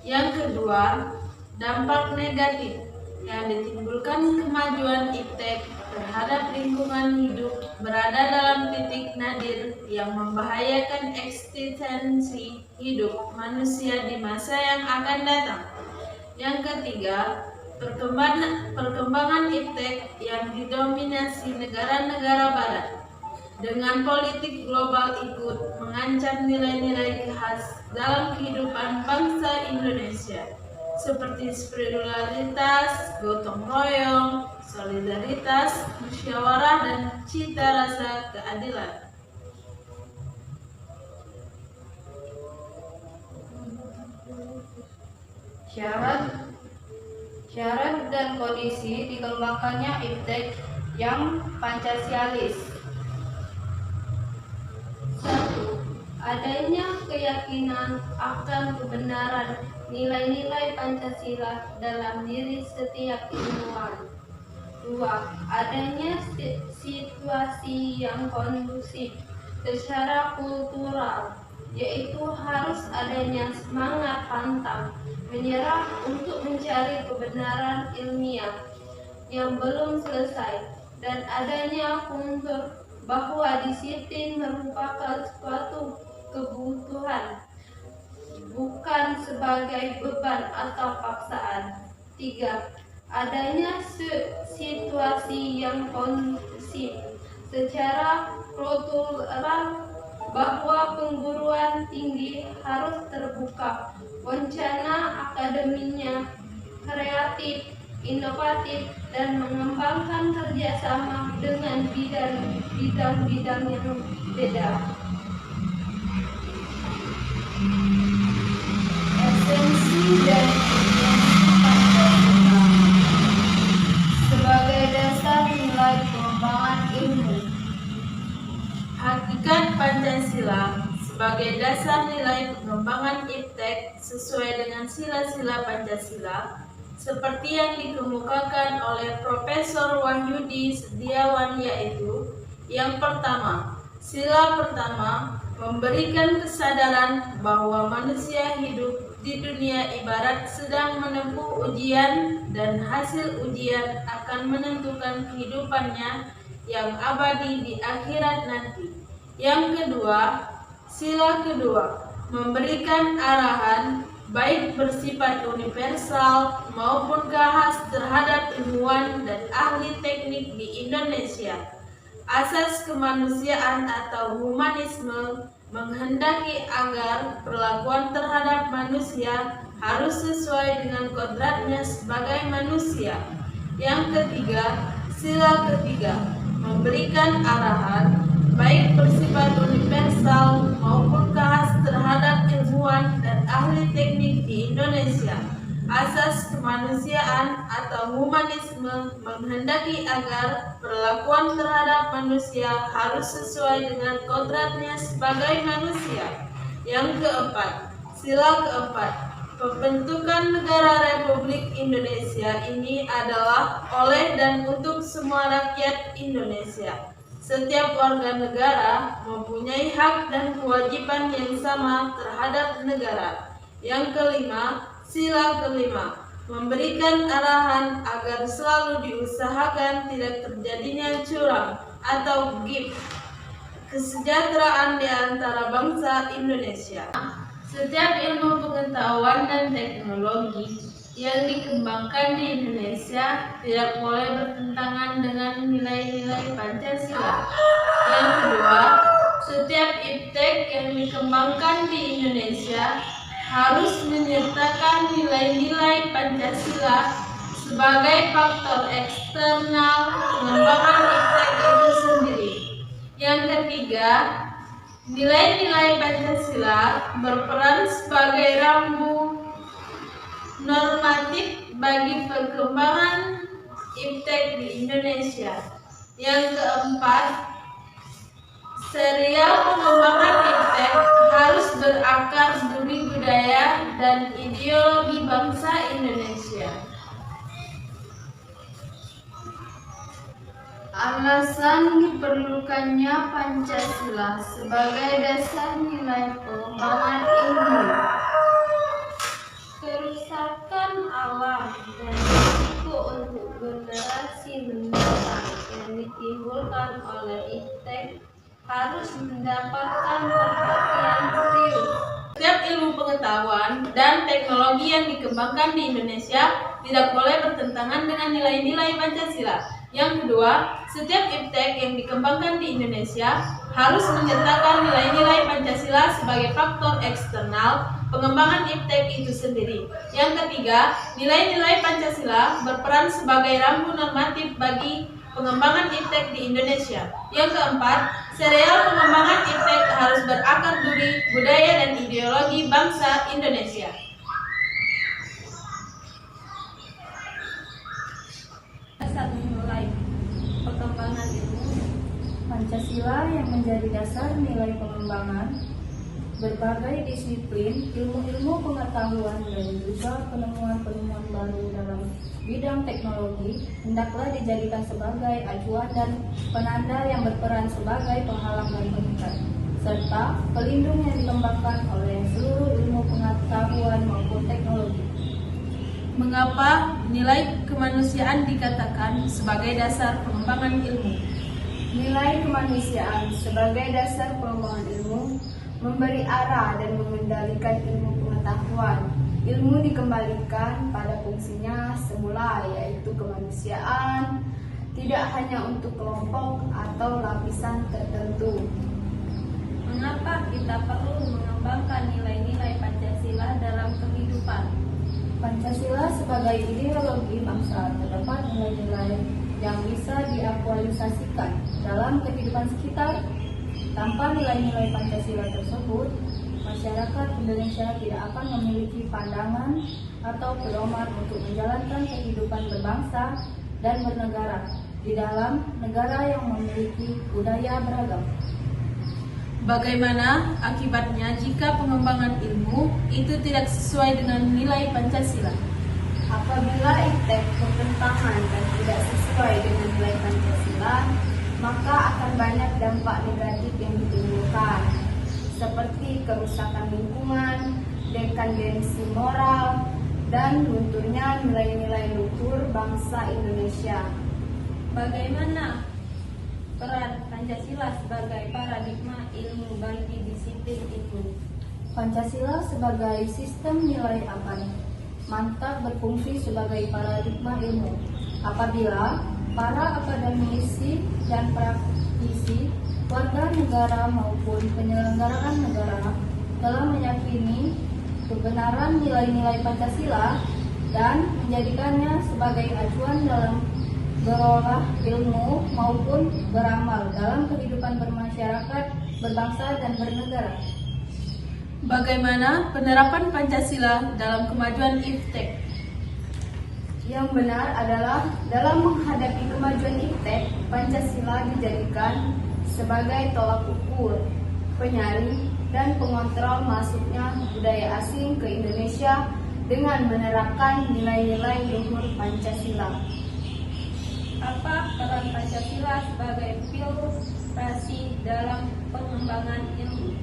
Yang kedua, dampak negatif yang ditimbulkan kemajuan iptek terhadap lingkungan hidup berada dalam titik nadir yang membahayakan eksistensi hidup manusia di masa yang akan datang. Yang ketiga, perkembangan iptek yang didominasi negara-negara barat. dengan politik global ikut mengancam nilai-nilai khas dalam kehidupan bangsa Indonesia seperti spiritualitas, gotong royong, solidaritas, musyawarah, dan cita rasa keadilan. Syarat dan kondisi dikembangkannya IPTEK yang Pancasialis. 1. Adanya keyakinan akan kebenaran nilai-nilai Pancasila dalam diri setiap ilmuwan. 2. Adanya situasi yang kondusif secara kultural, yaitu harus adanya semangat pantang menyerah untuk mencari kebenaran ilmiah yang belum selesai, dan adanya unsur bahwa disiplin merupakan suatu kebutuhan, bukan sebagai beban atau paksaan. 3. Adanya situasi yang kondusif secara kultural, bahwa perguruan tinggi harus terbuka, wacana akademinya kreatif, inovatif, dan mengembangkan kerjasama dengan bidang-bidang yang beda. Esensi dan urgensi Pancasila sebagai dasar nilai pengembangan ilmu. Hakikat Pancasila sebagai dasar nilai pengembangan IPTEK sesuai dengan sila-sila Pancasila seperti yang dikemukakan oleh Profesor Wahyudi Setiawan, yaitu yang pertama, sila pertama memberikan kesadaran bahwa manusia hidup di dunia ibarat sedang menempuh ujian dan hasil ujian akan menentukan kehidupannya yang abadi di akhirat nanti. Yang kedua, sila kedua memberikan arahan baik bersifat universal maupun khas terhadap ilmuwan dan ahli teknik di Indonesia. Asas kemanusiaan atau humanisme menghendaki agar perlakuan terhadap manusia harus sesuai dengan kodratnya sebagai manusia. Yang ketiga, sila ketiga memberikan arahan baik bersifat universal maupun khas terhadap ilmuwan dan ahli teknik di Indonesia. Asas kemanusiaan atau humanisme menghendaki agar perlakuan terhadap manusia harus sesuai dengan kodratnya sebagai manusia. Yang keempat, sila keempat, pembentukan negara Republik Indonesia ini adalah oleh dan untuk semua rakyat Indonesia. Setiap warga negara mempunyai hak dan kewajiban yang sama terhadap negara. Yang kelima, sila kelima, memberikan arahan agar selalu diusahakan tidak terjadinya curang atau gift kesejahteraan di antara bangsa Indonesia. Setiap ilmu pengetahuan dan teknologi yang dikembangkan di Indonesia tidak boleh bertentangan dengan nilai-nilai Pancasila. Yang kedua, setiap IPTEK yang dikembangkan di Indonesia harus menyertakan nilai-nilai Pancasila sebagai faktor eksternal pengembangan IPTEK itu sendiri. Yang ketiga, nilai-nilai Pancasila berperan sebagai rambu normatif bagi perkembangan IPTEK di Indonesia. Yang keempat, serial pengembangan IPTEK harus berakar budi budaya dan ideologi bangsa Indonesia. Alasan diperlukannya Pancasila sebagai dasar nilai pengembangan ilmu. Kerusakan alam dan risiko untuk generasi mendatang yang ditimbulkan oleh IPTEK harus mendapatkan perhatian serius. Setiap ilmu pengetahuan dan teknologi yang dikembangkan di Indonesia tidak boleh bertentangan dengan nilai-nilai Pancasila. Yang kedua, setiap iptek yang dikembangkan di Indonesia harus menyertakan nilai-nilai Pancasila sebagai faktor eksternal pengembangan iptek itu sendiri. Yang ketiga, nilai-nilai Pancasila berperan sebagai rambu normatif bagi pengembangan iptek di Indonesia. Yang keempat, serial pengembangan iptek harus berakar duri budaya dan ideologi bangsa Indonesia. Dasar nilai pengembangan ilmu. Pancasila yang menjadi dasar nilai pengembangan berbagai disiplin ilmu-ilmu pengetahuan dan juga penemuan-penemuan baru dalam bidang teknologi hendaklah dijadikan sebagai acuan dan penanda yang berperan sebagai penghalang dan pengikat, serta pelindung yang dikembangkan oleh seluruh ilmu pengetahuan maupun teknologi. Mengapa nilai kemanusiaan dikatakan sebagai dasar pengembangan ilmu? Nilai kemanusiaan sebagai dasar pengembangan ilmu memberi arah dan mengendalikan ilmu pengetahuan. Ilmu dikembalikan pada fungsinya semula, yaitu kemanusiaan, tidak hanya untuk kelompok atau lapisan tertentu. Mengapa kita perlu mengembangkan nilai-nilai Pancasila dalam kehidupan? Pancasila sebagai ideologi bangsa terdapat nilai-nilai yang bisa diaktualisasikan dalam kehidupan sekitar. Tanpa nilai-nilai Pancasila tersebut, masyarakat Indonesia tidak akan memiliki pandangan atau pedoman untuk menjalankan kehidupan berbangsa dan bernegara di dalam negara yang memiliki budaya beragam. Bagaimana akibatnya jika pengembangan ilmu itu tidak sesuai dengan nilai Pancasila? Apabila iptek bertentangan dan tidak sesuai dengan nilai Pancasila, maka akan banyak dampak negatif yang ditimbulkan, seperti kerusakan lingkungan, dekadensi moral, dan lunturnya nilai-nilai luhur bangsa Indonesia. Bagaimana peran Pancasila sebagai paradigma ilmu bagi disiplin itu? Pancasila sebagai sistem nilai akan mantap berfungsi sebagai paradigma ilmu apabila para akademisi dan praktisi, warga negara maupun penyelenggaraan negara telah meyakini kebenaran nilai-nilai Pancasila dan menjadikannya sebagai acuan dalam berolah ilmu maupun beramal dalam kehidupan bermasyarakat, berbangsa, dan bernegara. Bagaimana penerapan Pancasila dalam kemajuan iptek? Yang benar adalah dalam menghadapi kemajuan iptek, Pancasila dijadikan sebagai tolak ukur, penyaring, dan pengontrol masuknya budaya asing ke Indonesia dengan menerapkan nilai-nilai luhur Pancasila. Apa peran Pancasila sebagai filtrasi dalam pengembangan ilmu?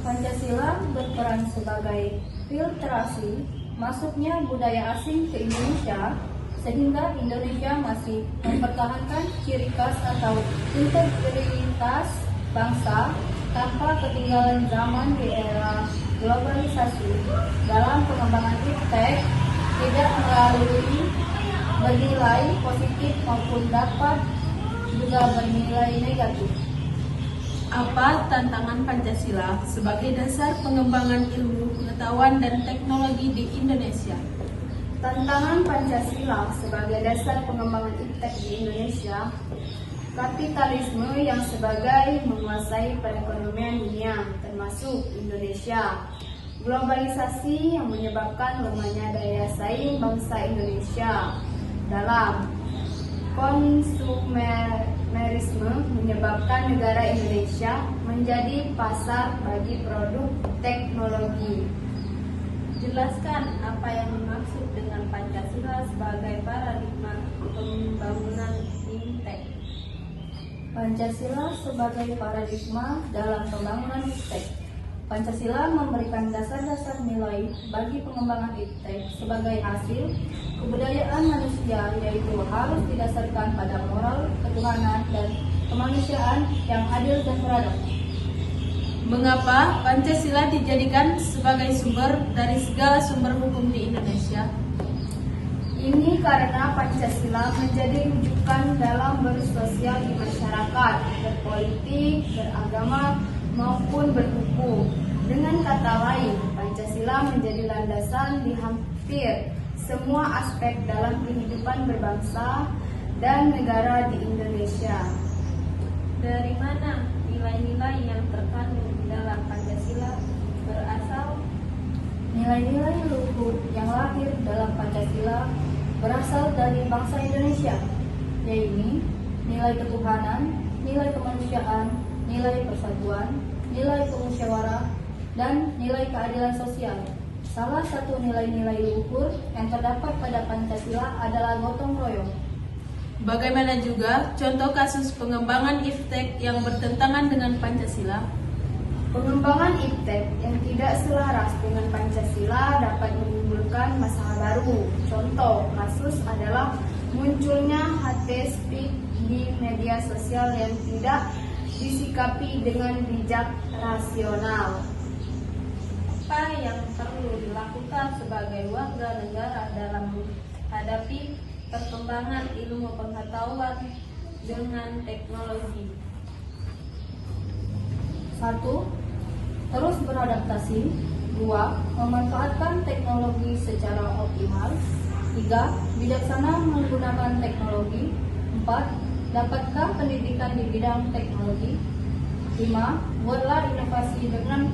Pancasila berperan sebagai filtrasi masuknya budaya asing ke Indonesia, sehingga Indonesia masih mempertahankan ciri khas atau integritas bangsa tanpa ketinggalan zaman di era globalisasi. Dalam pengembangan iptek tidak melalui bernilai positif maupun dapat juga bernilai negatif. Apa tantangan Pancasila sebagai dasar pengembangan ilmu pengetahuan dan teknologi di Indonesia? Tantangan Pancasila sebagai dasar pengembangan iptek di Indonesia, kapitalisme yang sebagai menguasai perekonomian dunia, termasuk Indonesia, globalisasi yang menyebabkan lemahnya daya saing bangsa Indonesia dalam konsumerisme menyebabkan negara Indonesia menjadi pasar bagi produk teknologi. Jelaskan apa yang dimaksud dengan Pancasila sebagai paradigma pembangunan iptek. Pancasila sebagai paradigma dalam pembangunan iptek. Pancasila memberikan dasar-dasar nilai bagi pengembangan iptek sebagai hasil kebudayaan manusia, yaitu harus didasarkan pada moral, ketuhanan, dan kemanusiaan yang adil dan beradab. Mengapa Pancasila dijadikan sebagai sumber dari segala sumber hukum di Indonesia? Ini karena Pancasila menjadi rujukan dalam bersosial di masyarakat, berpolitik, beragama, maupun berhukum. Dengan kata lain, Pancasila menjadi landasan di hampir semua aspek dalam kehidupan berbangsa dan negara di Indonesia. Dari mana nilai-nilai yang terkandung dalam Pancasila berasal? Nilai-nilai luhur yang lahir dalam Pancasila berasal dari bangsa Indonesia, yaitu nilai ketuhanan, nilai kemanusiaan, nilai persatuan, nilai kemusyawarah, dan nilai keadilan sosial. Salah satu nilai-nilai luhur yang terdapat pada Pancasila adalah gotong royong. Bagaimana juga contoh kasus pengembangan IPTEK yang bertentangan dengan Pancasila? Pengembangan IPTEK yang tidak selaras dengan Pancasila dapat menimbulkan masalah baru. Contoh kasus adalah munculnya hate speech di media sosial yang tidak disikapi dengan bijak rasional. Apa yang perlu dilakukan sebagai warga negara dalam menghadapi perkembangan ilmu pengetahuan dengan teknologi? 1. Terus beradaptasi. 2. Memanfaatkan teknologi secara optimal. 3. Bijaksana menggunakan teknologi. 4. Dapatkan pendidikan di bidang teknologi. 5. Buatlah inovasi dengan.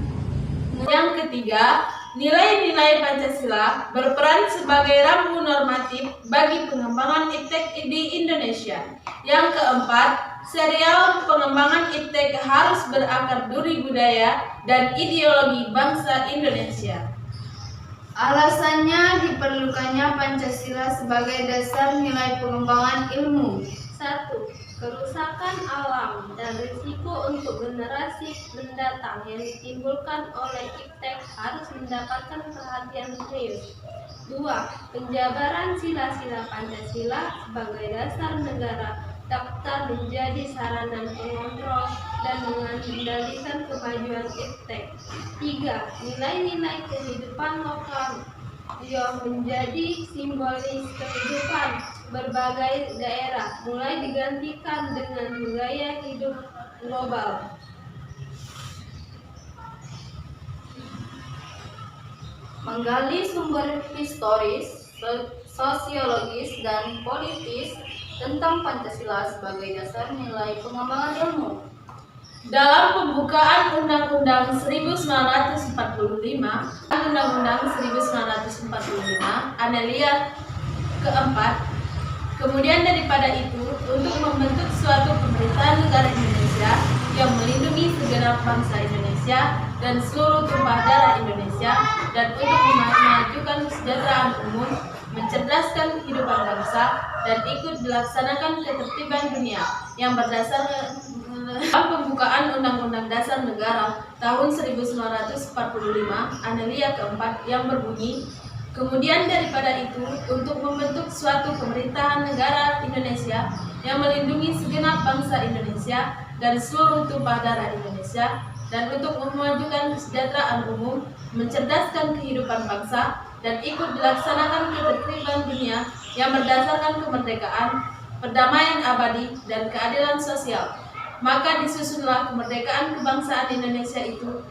Yang ketiga, nilai-nilai Pancasila berperan sebagai rambu normatif bagi pengembangan IPTEK di Indonesia. Yang keempat, serial pengembangan IPTEK harus berakar duri budaya dan ideologi bangsa Indonesia. Alasannya diperlukannya Pancasila sebagai dasar nilai pengembangan ilmu. 1. Kerusakan alam dan risiko untuk generasi mendatang yang ditimbulkan oleh IPTEK harus mendapatkan perhatian serius. 2. Penjabaran sila-sila Pancasila sebagai dasar negara dapat menjadi sarana pengontrol dan mengendalikan kemajuan IPTEK. 3. Nilai-nilai kehidupan lokal yang menjadi simbolis kehidupan berbagai daerah mulai digantikan dengan gaya hidup global. Menggali sumber historis, sosiologis, dan politis tentang Pancasila sebagai dasar nilai pengembangan ilmu. Dalam pembukaan Undang-Undang 1945, Undang-Undang 1945, Anelia keempat, kemudian daripada itu, untuk membentuk suatu pemerintahan negara Indonesia yang melindungi segenap bangsa Indonesia dan seluruh tumpah darah Indonesia, dan untuk memajukan kesejahteraan umum, mencerdaskan kehidupan bangsa, dan ikut dilaksanakan ketertiban dunia yang berdasarkan dalam pembukaan Undang-Undang Dasar Negara tahun 1945, Anelia keempat yang berbunyi, kemudian daripada itu, untuk membentuk suatu pemerintahan negara Indonesia yang melindungi segenap bangsa Indonesia dan seluruh tumpah darah Indonesia, dan untuk memajukan kesejahteraan umum, mencerdaskan kehidupan bangsa, dan ikut dilaksanakan ketertiban dunia yang berdasarkan kemerdekaan, perdamaian abadi, dan keadilan sosial. Maka disusunlah kemerdekaan kebangsaan Indonesia itu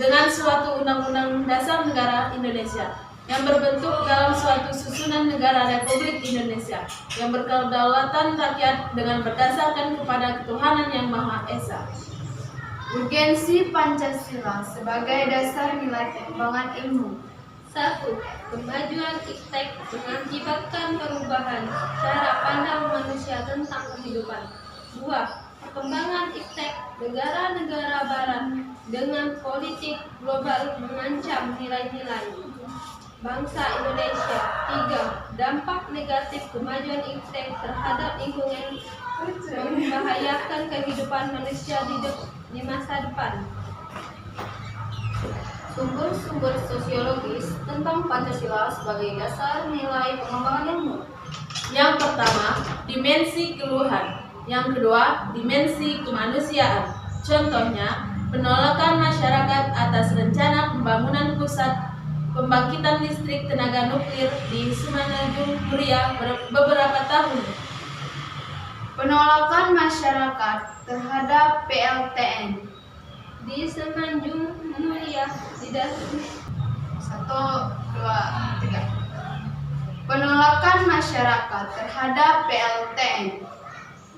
dengan suatu Undang-Undang Dasar Negara Indonesia yang berbentuk dalam suatu susunan negara Republik Indonesia yang berkedaulatan rakyat dengan berdasarkan kepada ketuhanan yang Maha Esa. Urgensi Pancasila sebagai dasar nilai pengembangan ilmu. 1. Kemajuan IPTEK mengakibatkan perubahan cara pandang manusia tentang kehidupan. 2. Perkembangan IPTEK negara-negara barat dengan politik global mengancam nilai-nilai bangsa Indonesia. 3. Dampak negatif kemajuan IPTEK terhadap lingkungan membahayakan kehidupan manusia di masa depan. Sumber-sumber sosiologis tentang Pancasila sebagai dasar nilai pengembangan ilmu. Yang pertama, dimensi keluhan. Yang kedua, dimensi kemanusiaan. Contohnya, penolakan masyarakat atas rencana pembangunan pusat pembangkitan listrik tenaga nuklir di Semenanjung Muria beberapa tahun. Penolakan masyarakat terhadap PLTN. Di Semenanjung Muria tidak 1, 2, 3. Penolakan masyarakat terhadap PLTN.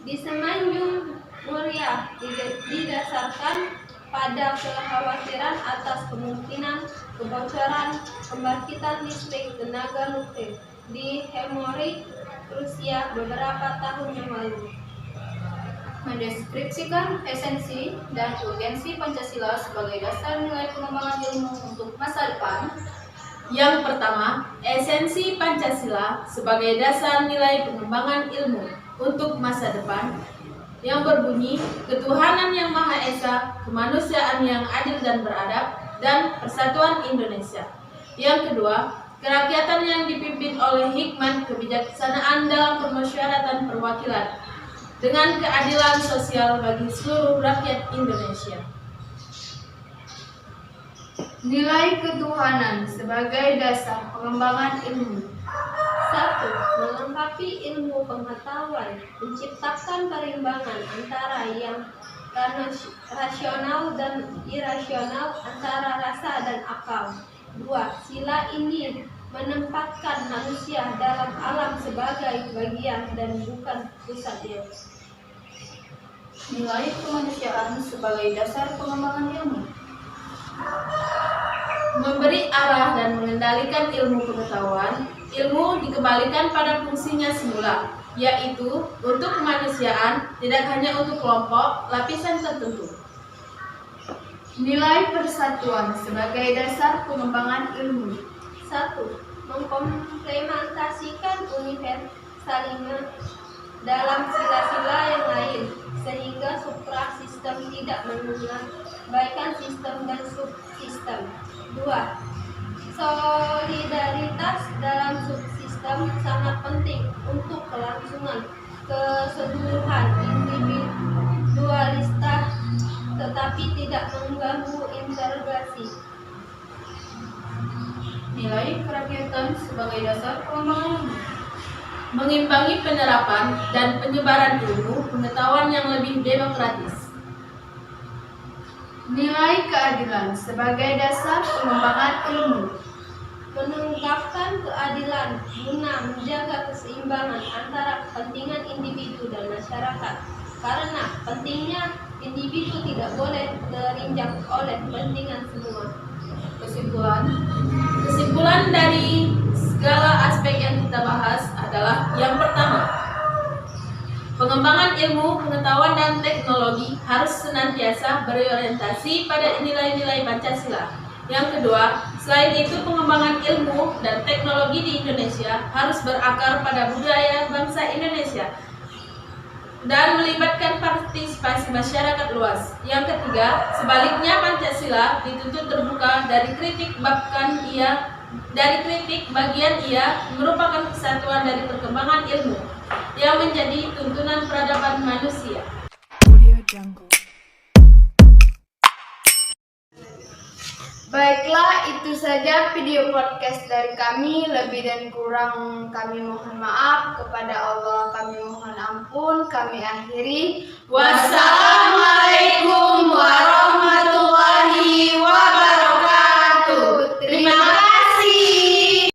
di Semenanjung Muria didasarkan pada kekhawatiran atas kemungkinan kebocoran pembangkitan listrik tenaga nuklir di Hemorrhoid, Rusia beberapa tahun yang lalu. Mendeskripsikan esensi dan urgensi Pancasila sebagai dasar nilai pengembangan ilmu untuk masa depan. Yang pertama, esensi Pancasila sebagai dasar nilai pengembangan ilmu untuk masa depan, yang berbunyi ketuhanan yang Maha Esa, kemanusiaan yang adil dan beradab, dan persatuan Indonesia. Yang kedua, kerakyatan yang dipimpin oleh hikmat kebijaksanaan dalam permusyawaratan perwakilan dengan keadilan sosial bagi seluruh rakyat Indonesia. Nilai ketuhanan sebagai dasar pengembangan ilmu. 1. Melengkapi ilmu pengetahuan, menciptakan perimbangan antara yang rasional dan irasional, antara rasa dan akal. 2. Sila ini menempatkan manusia dalam alam sebagai bagian dan bukan pusatnya. Nilai kemanusiaan sebagai dasar pengembangan ilmu. Memberi arah dan mengendalikan ilmu pengetahuan. Ilmu dikembalikan pada fungsinya semula, yaitu untuk kemanusiaan, tidak hanya untuk kelompok lapisan tertentu. Nilai persatuan sebagai dasar pengembangan ilmu. 1. Mengkomplementasikan universalisme dalam sila-sila yang lain, sehingga suprasistem tidak mengabaikan sistem dan subsistem. 2. Solidaritas dalam subsistem sangat penting untuk kelangsungan keseluruhan individualitas, tetapi tidak mengganggu integrasi. Nilai kerakyatan sebagai dasar pengembangan ilmu. Mengimbangi penerapan dan penyebaran ilmu pengetahuan yang lebih demokratis. Nilai keadilan sebagai dasar pengembangan ilmu. Menegakkan keadilan guna menjaga keseimbangan antara kepentingan individu dan masyarakat, karena pentingnya individu tidak boleh terinjak oleh kepentingan semua. Kesimpulan dari segala aspek yang kita bahas adalah: yang pertama, pengembangan ilmu, pengetahuan, dan teknologi harus senantiasa berorientasi pada nilai-nilai Pancasila. Yang kedua, selain itu pengembangan ilmu dan teknologi di Indonesia harus berakar pada budaya bangsa Indonesia dan melibatkan partisipasi masyarakat luas. Yang ketiga, sebaliknya Pancasila dituntut terbuka dari kritik bagian ia merupakan kesatuan dari perkembangan ilmu yang menjadi tuntunan peradaban manusia. Baiklah, itu saja video podcast dari kami. Lebih dan kurang kami mohon maaf. Kepada Allah kami mohon ampun. Kami akhiri. Wassalamualaikum warahmatullahi wabarakatuh. Terima kasih.